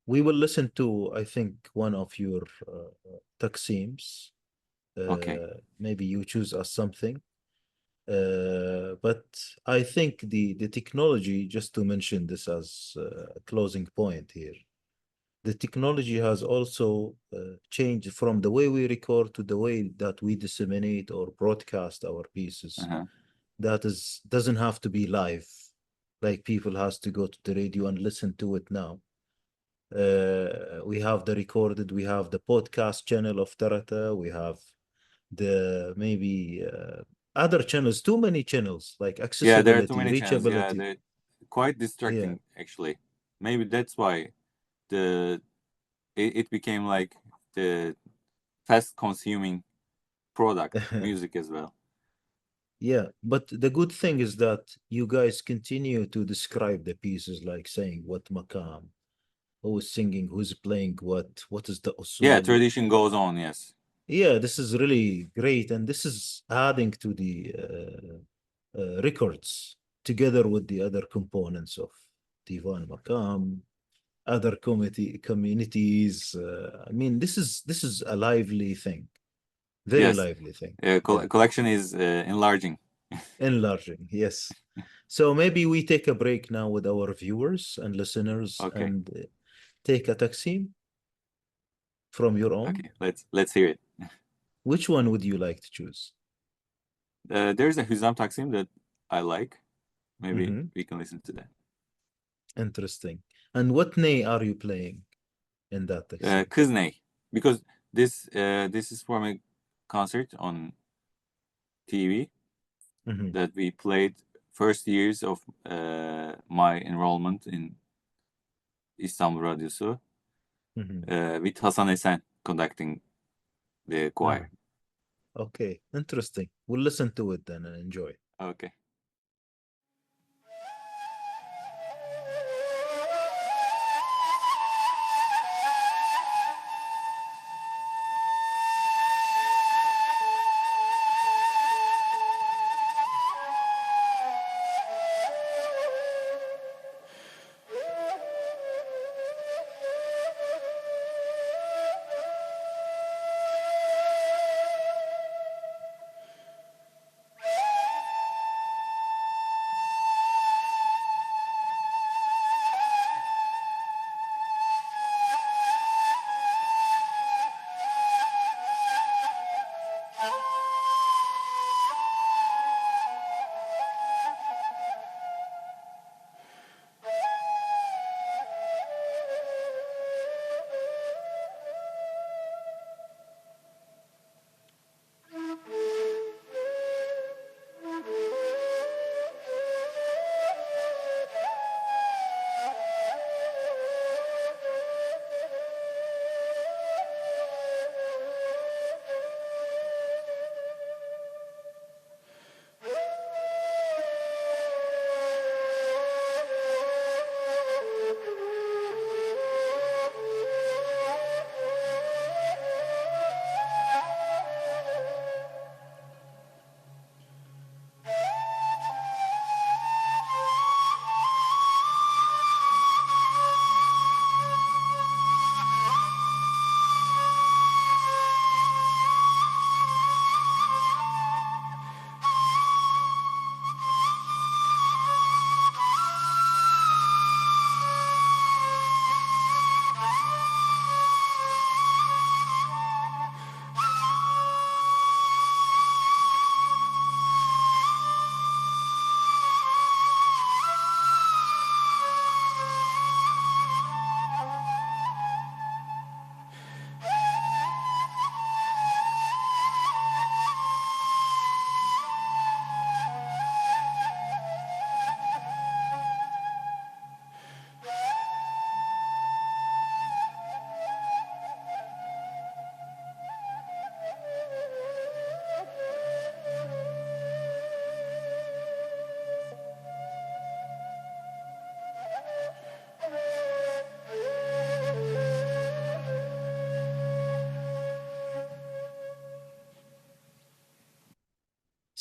We will listen to, I think, one of your taqsims. Okay. Maybe you choose us something. But I think the technology, just to mention this as a closing point here, the technology has also changed from the way we record to the way that we disseminate or broadcast our pieces. That doesn't have to be live, like people has to go to the radio and listen to it now. We have the recorded, we have the podcast channel of Tarata, we have the maybe other channels, too many channels, like accessibility, there are too many channels. reachability. Yeah, they're quite distracting actually. Maybe that's why it became like the fast consuming product, music as well. Yeah, but the good thing is that you guys continue to describe the pieces, like saying what maqam, who is singing, who's playing what is the usul. Yeah, tradition goes on, yes. Yeah, this is really great, and this is adding to the records together with the other components of Divan Maqam, other communities. I mean, this is a lively thing, very lively thing. Collection is enlarging. Enlarging, yes. So maybe we take a break now with our viewers and listeners and take a taqsim from your own. Okay, let's hear it. Which one would you like to choose? There's a Hüzzam taqsim that I like. Maybe we can listen to that. Interesting. And what ney are you playing in that taqsim? Kız ney, because this is from a concert on TV that we played first years of my enrollment in İstanbul Radyosu. with Hasan Esen conducting the choir. Okay, interesting. We'll listen to it then and enjoy. Okay.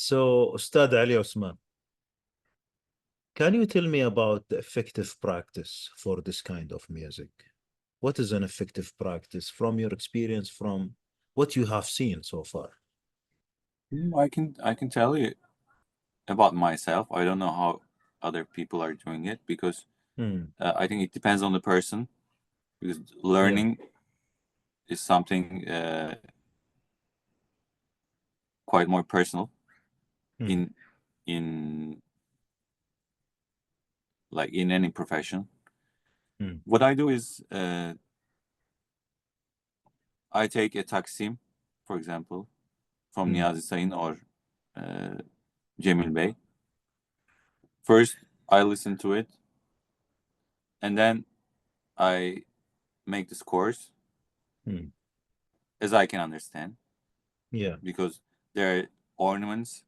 So, Ustad Ali Osman, can you tell me about the effective practice for this kind of music? What is an effective practice from your experience, from what you have seen so far? I can tell you about myself. I don't know how other people are doing it because I think it depends on the person, because learning is something quite more personal in like in any profession. What I do is I take a taksim, for example, from Niyazi Sayın or Cemil Bey. First, I listen to it, and then I make the scores as I can understand. Yeah. Because there are ornaments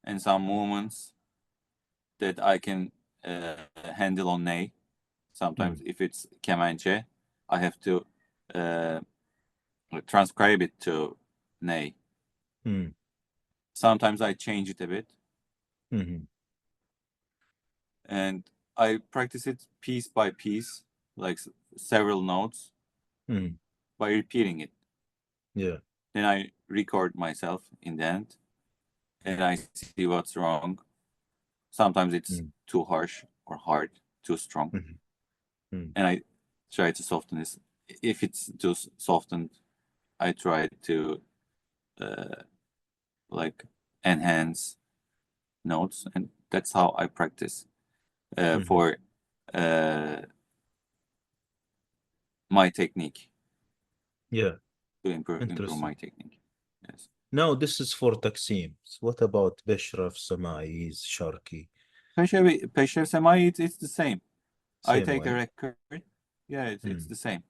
and some movements that I can handle on ney. Sometimes if it's kemençe, I have to transcribe it to ney. Sometimes I change it a bit. And I practice it piece by piece, like several notes, by repeating it. Yeah. Then I record myself in the end, and I see what's wrong. Sometimes it's too harsh or hard, too strong. And I try to soften this. If it's too softened, I try to like enhance notes, and that's how I practice for my technique. Yeah. To improve my technique. Yes. Now this is for taksim. What about Beshraf, Samai's, Sharki? Peshev Semai, it's the same. I take way. a record. Yeah, it's the same.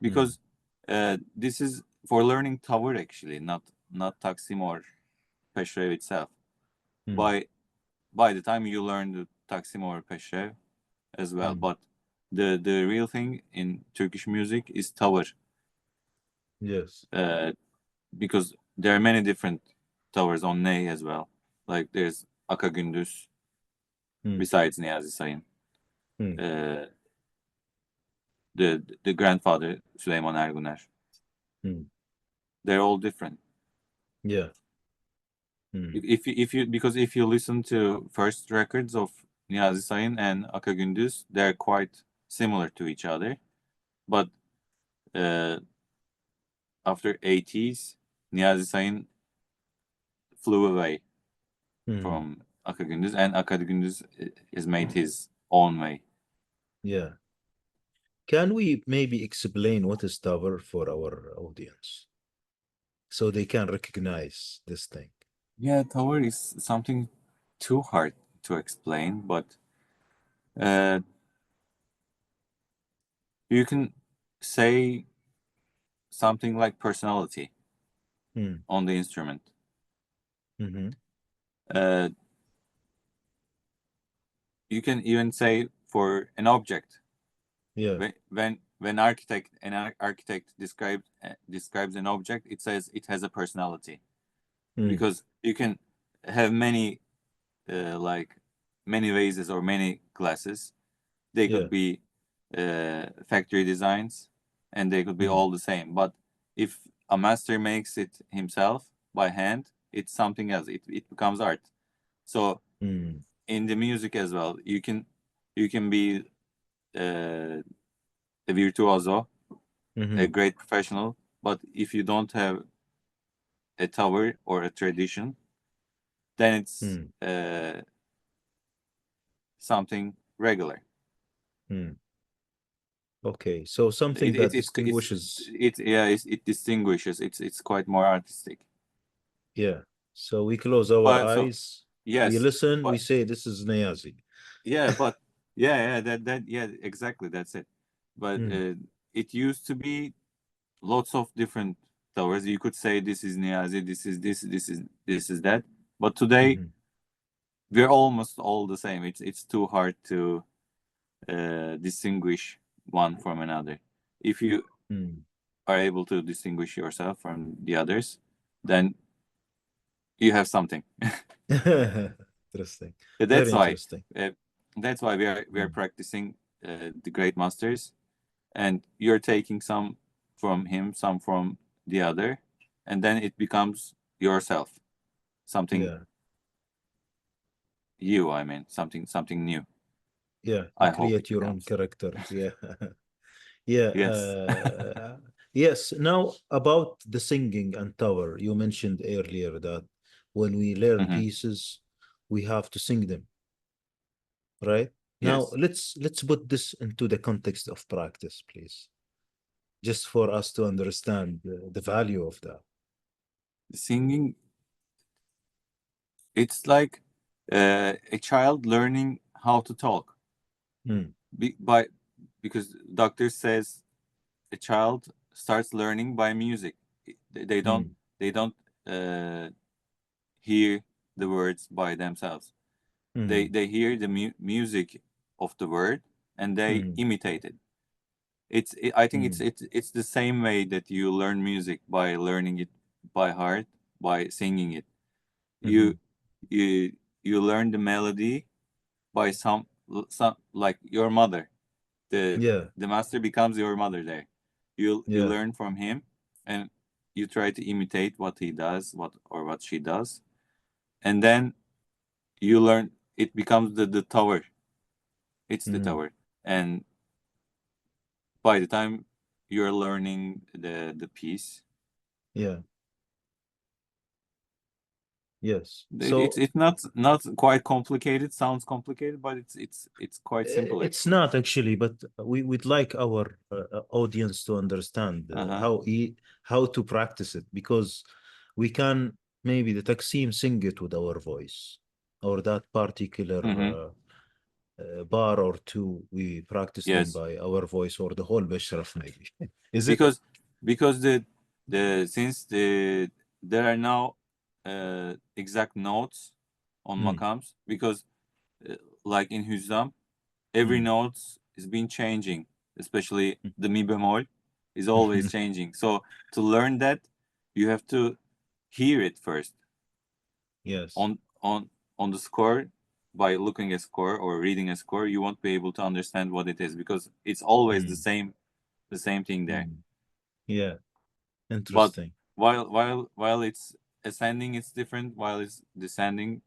because this is for learning Tavır actually, not Taksim or Peşrev itself. By the time you learn the Taksim or Peşrev as well, but the real thing in Turkish music is Tavır. Yes. Because there are many different towers on Ney as well. Like there's Aka Gündüz, besides Niyazi Sayın. The grandfather Süleyman Erguner. They're all different. Yeah. If you listen to first records of Niyazi Sayın and Aka Gündüz, they're quite similar to each other. But after 80s, Niyazi Sayın flew away from Aka Gündüz, and Aka Gündüz has made his own way. Yeah. Can we maybe explain what is Tavır for our audience so they can recognize this thing? Yeah, Tavır is something too hard to explain, but you can say something like personality on the instrument. You can even say for an object. Yeah. When an architect describes an object, it says it has a personality. Because you can have many many vases or many glasses. They could be factory designs, and they could be all the same. But if a master makes it himself by hand, it's something else. It becomes art. So in the music as well, you can be a virtuoso, a great professional, but if you don't have a tower or a tradition, then it's something regular. Okay, so something that distinguishes. It distinguishes. It's quite more artistic. Yeah. So we close our eyes. Yes. We listen. We say this is Niyazi. Yeah, but exactly, that's it. But it used to be lots of different towers. You could say this is Niyazi, this is that. But today we're almost all the same. It's too hard to distinguish one from another. If you are able to distinguish yourself from the others, then you have something. Interesting. That's Very why. interesting. That's why we are practicing the great masters, and you're taking some from him, some from the other, and then it becomes yourself, something you. I mean, something new. Yeah, I create hope it your own becomes. character. Yeah. Yeah. Yes. Yes. Now about the singing and tower, you mentioned earlier that when we learn pieces, we have to sing them, right? Now Yes. let's put this into the context of practice, please, just for us to understand the value of that. Singing, it's like a child learning how to talk. Because doctor says a child starts learning by music. They don't hear the words by themselves. They hear the music of the word, and they imitate it. I think it's the same way that you learn music, by learning it by heart, by singing it. You learn the melody by some like your mother. The master becomes your mother there. You learn from him, and you try to imitate what he does, what she does, and then you learn. It becomes the tower. It's the tower, and by the time you're learning the piece, Yes. So it's not quite complicated. Sounds complicated, but it's quite simple. It's not actually, but we'd like our audience to understand how to practice it, because we can maybe the Taksim sing it with our voice, or that particular bar or two, we practice them Yes, by our voice or the whole Beshraf maybe. Is it? because since there are now exact notes on Mm, makams, because like in Hüzzam, every mm, note is been changing, especially mm. the mi bemol is always changing. So to learn that, you have to hear it first Yes. on the score. By looking at score or reading a score, you won't be able to understand what it is, because it's always Mm, the same thing there. mm. Yeah. But Interesting. while it's ascending, it's different. While it's descending,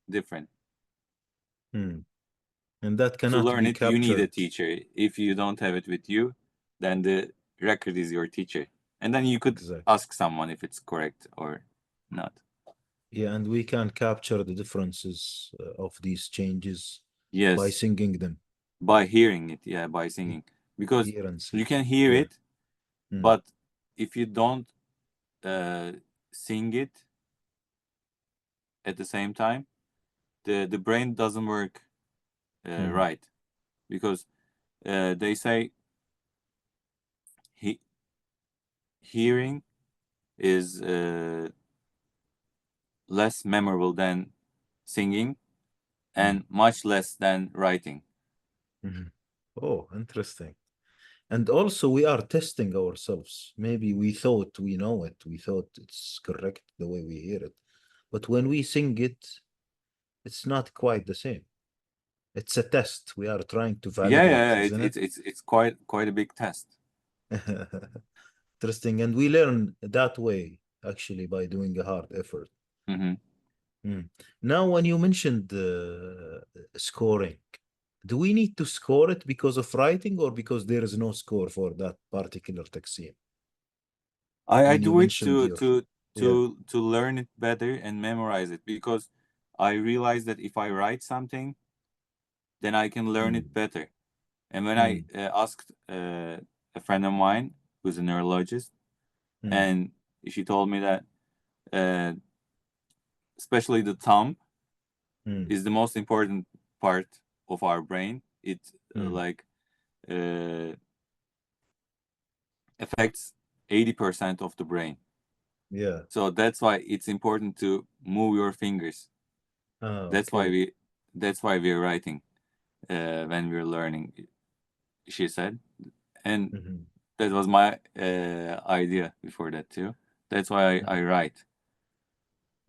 different. Mm. And that To cannot learn be it, you need a captured. teacher. If you don't have it with you, then the record is your teacher, and then you could Exactly. ask someone if it's correct or not. Yeah, and we can capture the differences of these changes by Yes, singing them. by hearing it, yeah, by He- singing, because Hear and you sing. can hear Yeah. it, Mm, but if you don't uh, sing it at the same time, the brain doesn't work mm, right, because they say he, hearing is less memorable than singing, mm, and much less than writing. mhm. Oh, interesting. And also, we are testing ourselves. Maybe we thought we know it. We thought it's correct the way we hear it. But when we sing it, it's not quite the same. It's a test. We are trying to Yeah, validate, yeah, isn't it? it's quite a big test. Interesting. And we learn that way, actually, by doing a hard effort. Hmm. Mm. Now, when you mentioned scoring, do we need to score it because of writing or because there is no score for that particular taqsim? I When you do it mentioned your, yeah. to learn it better and memorize it, because I realize that if I write something, then I can learn Mm, it better. And when I mm, asked a friend of mine who's a neurologist, mm, and she told me that uh, especially the thumb mm, is the most important part of our brain. It mm. like uh, affects 80% of the brain. Yeah. So that's why it's important to move your fingers. Ah, That's why okay. we're writing when we're learning, she said. And Mhm. that was my idea before that too. That's why I write.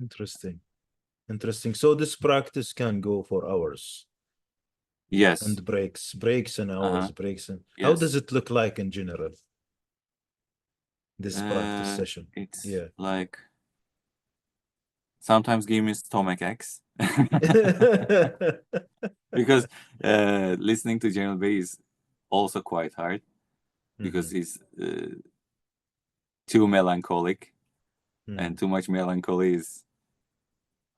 Interesting. Interesting. So this practice can go for hours Yes. and breaks and Uh-huh. hours, breaks and how does Yes. it look like in general, this practice session? It's Yeah. like sometimes give me stomach aches. Because listening to General Bay is also quite hard, because Mhm. he's too melancholic, and Mm. too much melancholy is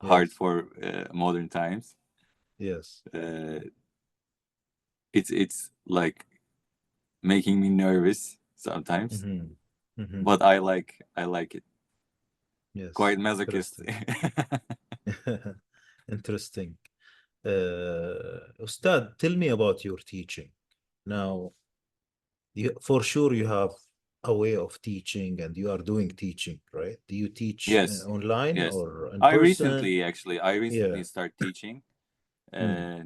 hard Yes. for modern times. Yes. Uh, it's like making me nervous sometimes, Mhm. Mhm. but I like it. Yes. Quite masochist. Interesting. Interesting. Ustad, tell me about your teaching. Now, for sure you have a way of teaching and you are doing teaching, right? Do you teach Yes, online yes. or in I person? recently actually I Yeah. recently start teaching Mm, uh,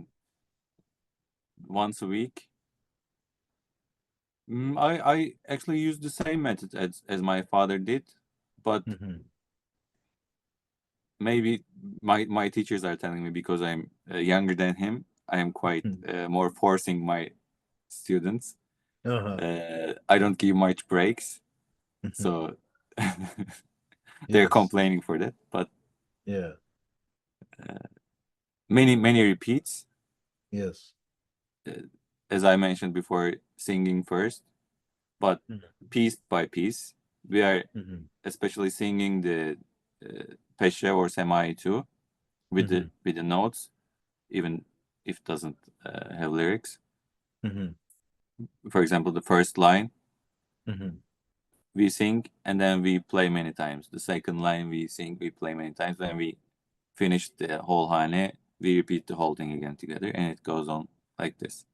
once a week. I actually use the same method as my father did, but mhm, maybe my teachers are telling me, because I'm younger than him, I am quite mm. more forcing my students. Uh-huh. I don't give much breaks, Mhm. so they're Yes. complaining for that. But Yeah. many repeats, Yes. uh, as I mentioned before, singing first, but Mhm, piece by piece. We are mhm, especially singing the Peshe or Semai too, with mhm, the notes, even if it doesn't have lyrics. mhm, For example, the first line mhm. we sing and then we play many times. The second line we sing, we play many times. When we finish the whole hane, we repeat the whole thing again together, and it goes on like this.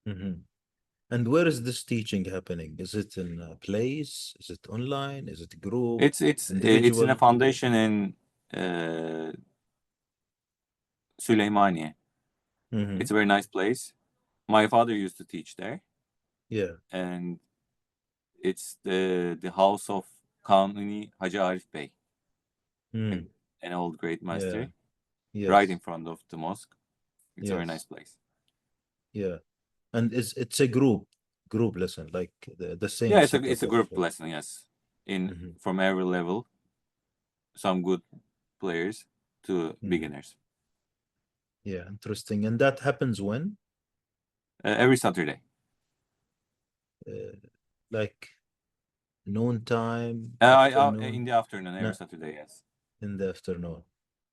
Mhm. And where is this teaching happening? Is it in a place? Is it online? Is it group? It's in a Individual? foundation in Süleymaniye. Mhm. It's a very nice place. My father used to teach there, Yeah. and it's the house of Kanuni Hacı Arif Bey, Mm. an old great master, Yeah. right in Yes. front of the mosque. It's a very nice Yes. place. Yeah. And it's a group lesson, like the same Yeah, it's setup a of group lesson, yes. Mhm. From every level, some good players to Mhm. beginners. Yeah, interesting. And that happens when? Every Saturday. Like noon time, In afternoon, the afternoon, every no, Saturday, yes. in the afternoon.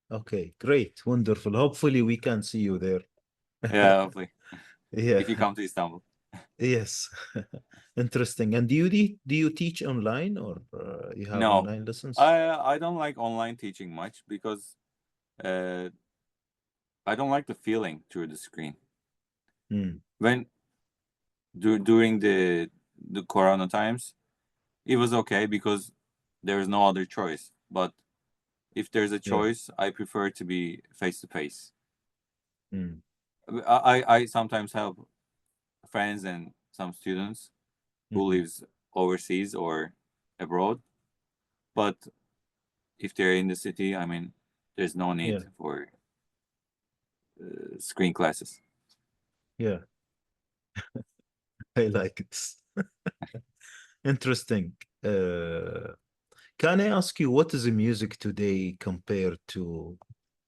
Okay, great, wonderful. Hopefully we can see you there. Yeah, hopefully. Yeah, If you come to Istanbul. yes. Interesting. And do you teach online or you have No, online lessons? I don't like online teaching much because I don't like the feeling through the screen. When during the Corona times, it was okay because there is no other choice. But if there's a Yeah. choice, I prefer to be face to face. Mm. I sometimes have friends and some students who Mhm. lives overseas or abroad, but if they're in the city, I mean, there's no need Yeah, for screen classes. yeah. I like it. Interesting. Can I ask you what is the music today compared to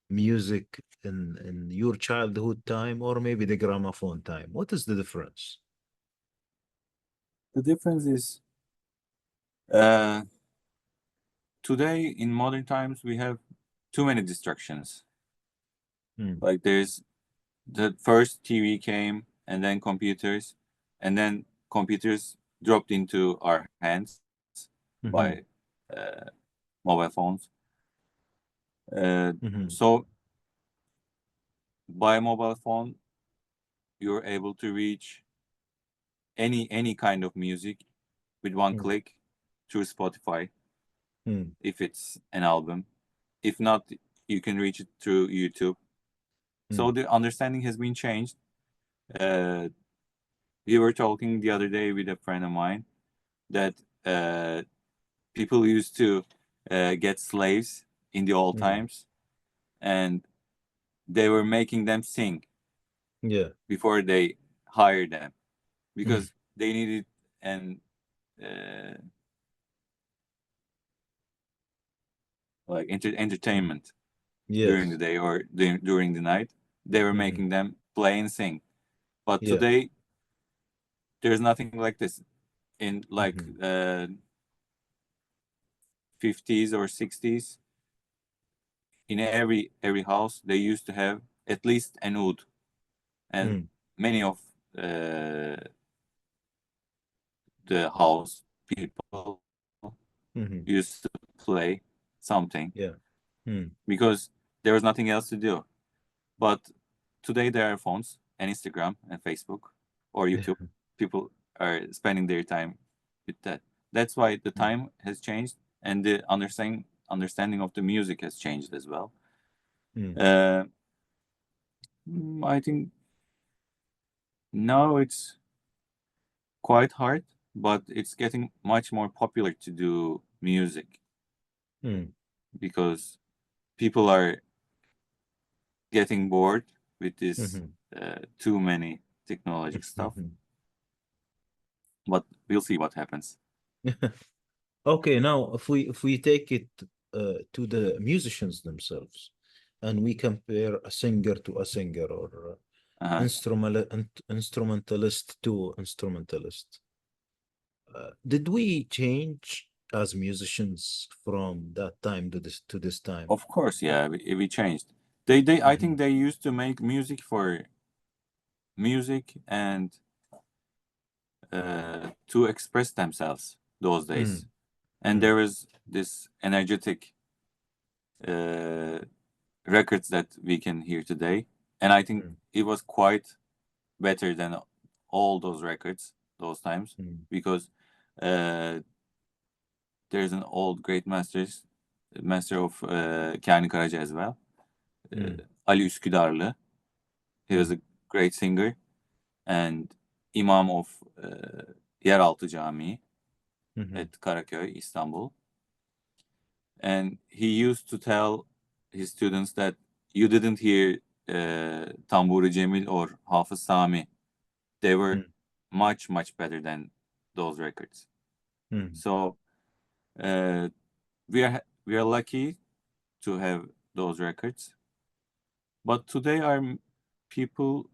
music in your childhood time or maybe the gramophone time? What is the difference? The difference is uh, today in modern times we have too many distractions. Mm. Like there's the first TV came and then computers, and then computers dropped into our hands by Mhm. mobile phones. Mhm. So by mobile phone, you're able to reach any kind of music with one Mm. click through Spotify Mm. if it's an album. If not, you can reach it through YouTube. So Mm. the understanding has been changed. We were talking the other day with a friend of mine that people used to get slaves in the old Mm. times, and they were making them sing Yeah. before they hired them Mm. because they needed an uh, like Mm. entertainment during the Yes. day or during the night. They were Mhm. making them play and sing. But Yeah. today, there's nothing like this. In like Mhm. 50s or 60s, in every house, they used to have at least an oud, and Mm. many of uh, the house people Mhm. used to play something Yeah. Mm. because there was nothing else to do. But today there are phones and Instagram and Facebook or YouTube. People are spending their time with that. That's why the Mm. time has changed and the understanding of the music has changed as well. Mm. Uh, I think now it's quite hard, but it's getting much more popular to do music Mm. because people are getting bored with this Mhm. too many technologic stuff. Mhm. But we'll see what happens. Okay, now if we take it to the musicians themselves, and we compare a singer to a singer or Uh-huh. instrumentalist to instrumentalist, did we change as musicians from that time to this time? Of course, yeah, we changed. They I think Mhm. they used to make music for music and to express themselves those days. Mm. And there Mm. was this energetic uh, records that we can hear today, and I think Mm. it was quite better than all those records those times, because there's an old great master of Kani Karaca as well. Ali Üsküdarlı. He was a great singer and imam of Yeraltı Camii at Karaköy, Istanbul. And he used to tell his students that you didn't hear Tamburi Cemil or Hafız Sami. They were much, much better than those records. So we are lucky to have those records. But today are people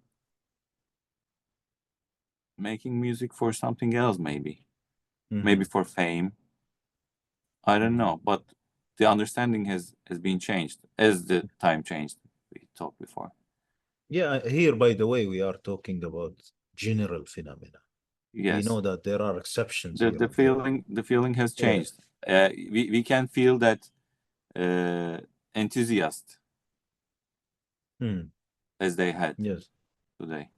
making music for something else, maybe. Maybe for fame. I don't know. But the understanding has been changed as the time changed. We talked before. Yeah, here, by the way, we are talking about general phenomena. Yes. We know that there are exceptions. The feeling has changed. We can feel that enthusiast as they had today.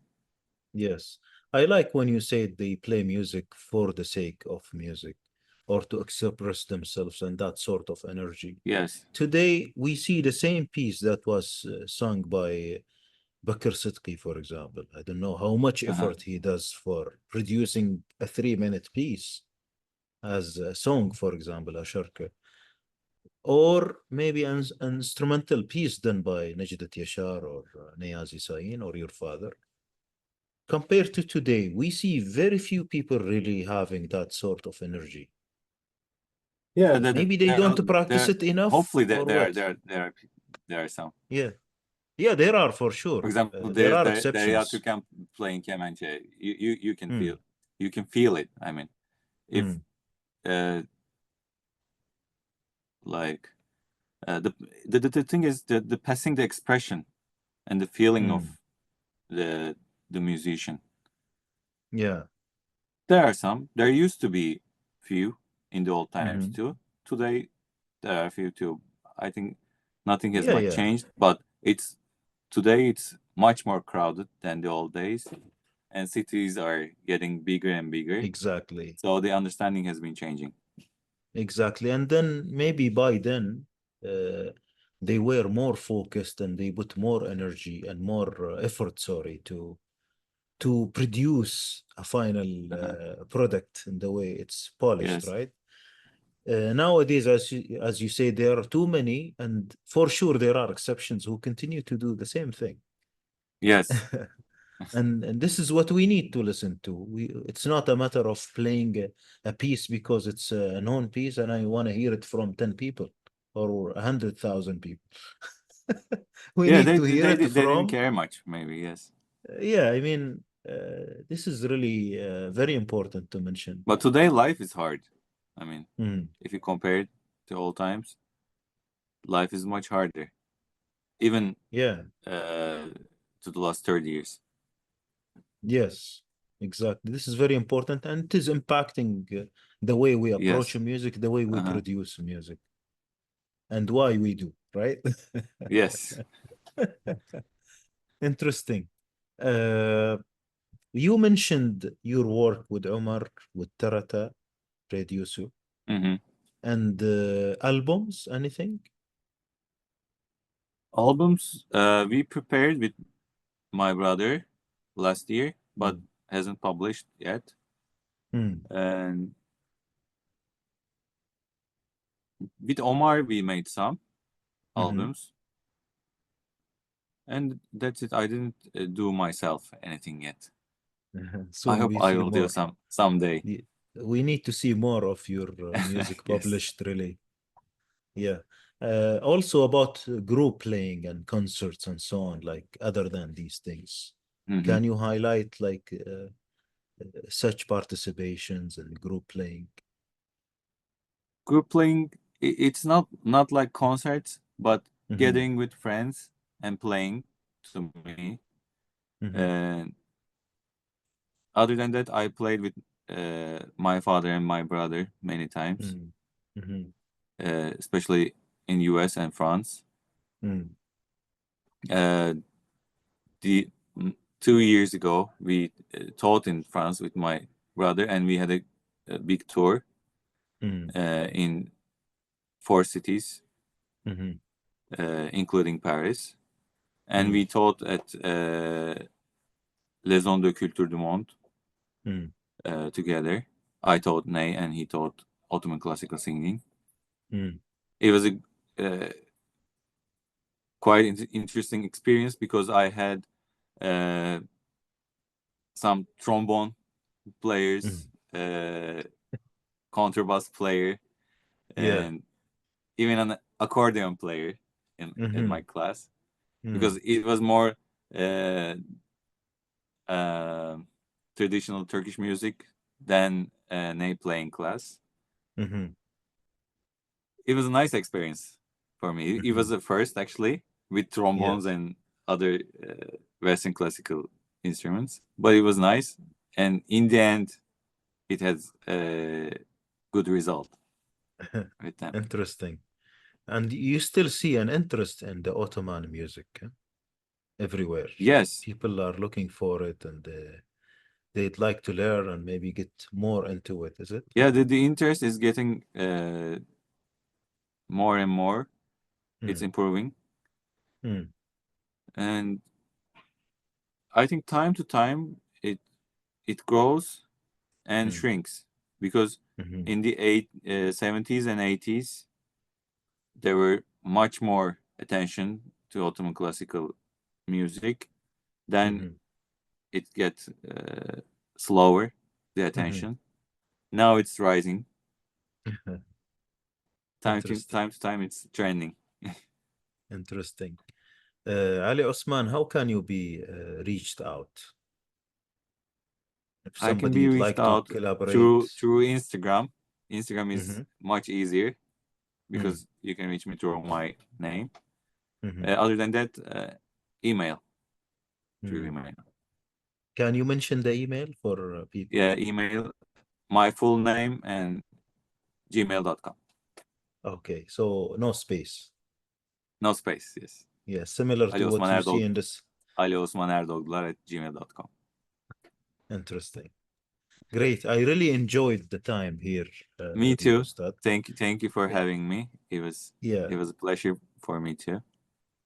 Yes. I like when you say they play music for the sake of music or to express themselves and that sort of energy. Yes. Today, we see the same piece that was sung by Bakr Sidqi, for example. I don't know how much effort he does for producing a 3-minute piece as a song, for example, a sharka. Or maybe an instrumental piece done by Najdat Yashar or Niyazi Sain or your father. Compared to today, we see very few people really having that sort of energy. Yeah, maybe they don't practice it enough. Hopefully, there are some. Yeah, there are for sure. For example, there are exceptions. Türkan playing kemençe. You can feel it. I mean, if like the thing is the passing the expression and the feeling of the musician. Yeah, there are some. There used to be few in the old times too. Today there are few too. I think nothing has much changed, but today it's much more crowded than the old days, and cities are getting bigger and bigger. Exactly. So the understanding has been changing. Exactly. And then maybe by then they were more focused and they put more energy and more effort, to produce a final product in the way it's polished, right? Nowadays, as you say, there are too many, and for sure there are exceptions who continue to do the same thing. Yes. and this is what we need to listen to. It's not a matter of playing a piece because it's a known piece and I want to hear it from 10 people or 100,000 people. We need to hear it from... They didn't care much, maybe, yes. Yeah, I mean, this is really very important to mention. But today life is hard. I mean, if you compare it to old times, life is much harder. Even to the last 30 years. Yes, exactly. This is very important, and it is impacting the way we approach music, the way we produce music, and why we do, right? Yes. Interesting. You mentioned your work with Omar, with Tarata, Red Yusuf, and albums, anything? Albums, we prepared with my brother last year, but hasn't published yet. And with Omar, we made some albums. And that's it. I didn't do myself anything yet. I hope I will do someday. We need to see more of your music published, really. Yeah. Also about group playing and concerts and so on, like other than these things. Can you highlight like such participations and group playing? Group playing, it's not like concerts, but gathering with friends and playing to me. And other than that, I played with my father and my brother many times, especially in US and France. The 2 years ago, we taught in France with my brother, and we had a big tour in 4 cities, including Paris. And we taught at Les Ondes de Culture du Monde together. I taught Ney, and he taught Ottoman classical singing. It was a quite interesting experience because I had some trombone players, contrabass player, and even an accordion player in my class, because it was more traditional Turkish music than Ney playing class. It was a nice experience for me. It was the first, actually, with trombones and other Western classical instruments, but it was nice, and in the end it has a good result with them. Interesting. And you still see an interest in the Ottoman music everywhere. Yes, people are looking for it, and they'd like to learn and maybe get more into it. Is it? Yeah, the interest is getting more and more. It's improving, and I think time to time it grows and shrinks, because in the 70s and 80s there were much more attention to Ottoman classical music. Then it gets slower, the attention. Now it's rising. Time to time it's trending. Interesting. Ali Osman, how can you be reached out? If I can somebody be would reached like out to collaborate through Instagram. Instagram is much easier because Mm. you can reach me through my name. Mhm. Other than that, email. Through Mm. email. Can you mention the email for people? Yeah, email, my full name, and gmail.com. Okay, so no space. No space, yes. Yeah, similar Ali to what Osman you see in this. Ali Osman Erdoğdular at gmail.com. Interesting. Great. I really enjoyed the time here Me with you, too. Ustad. Thank you for Yeah. having me. It was a pleasure for me too.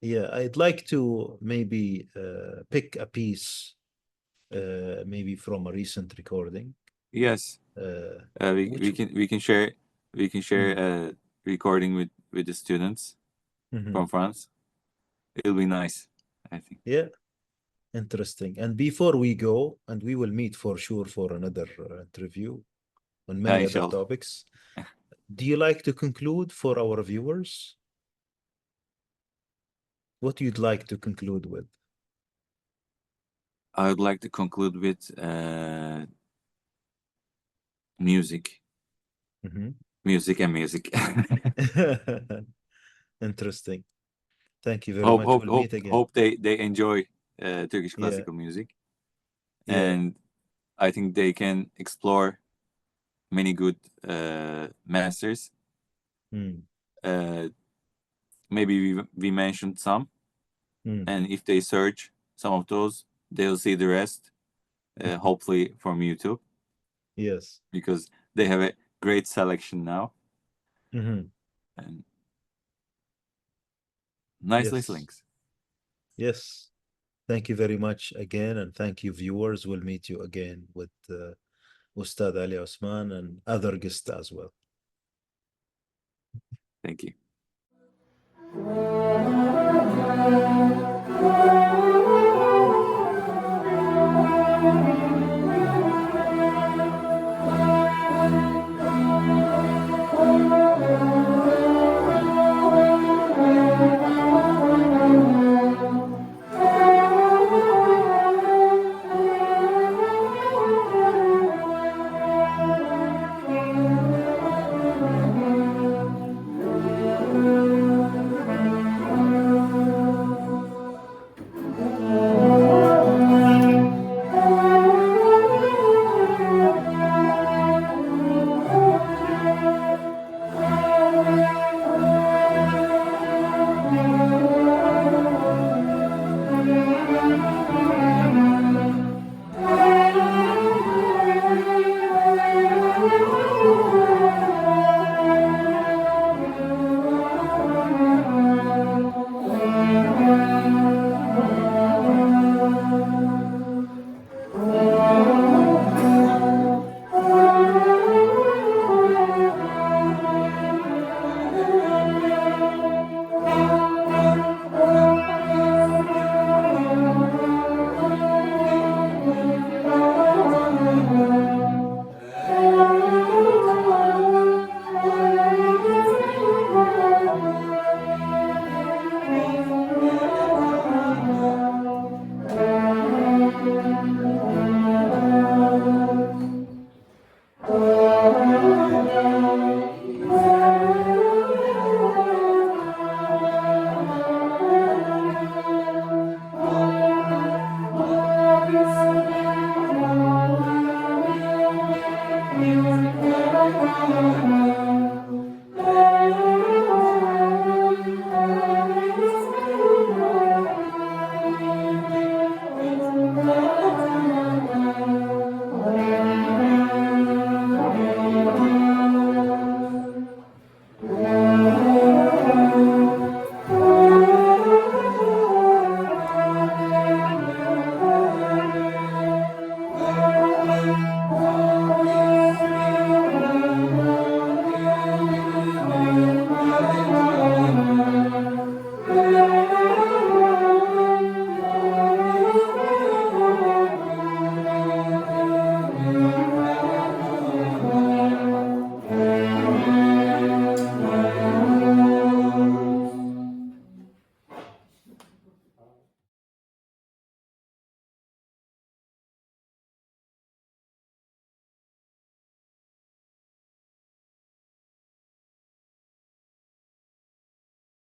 Yeah, I'd like to maybe pick a piece, maybe from a recent recording. Yes. We can share a recording with the students from France. It'll be nice, I think. Yeah, interesting. And before we go, and we will meet for sure for another interview on many other Inshallah. topics. Do you like to conclude for our viewers? What you'd like to conclude with? I would like to conclude with music. Music and music. Interesting. Thank you very much. We'll meet again. Hope they enjoy Turkish classical music. And I think they can explore many good masters. Maybe we mentioned some, and if they search some of those, they'll see the rest, hopefully from YouTube. Yes, because they have a great selection now. And nice listenings. Yes. Thank you very much again, and thank you, viewers. We'll meet you again with Ustad Ali Osman and other guests as well. Thank you.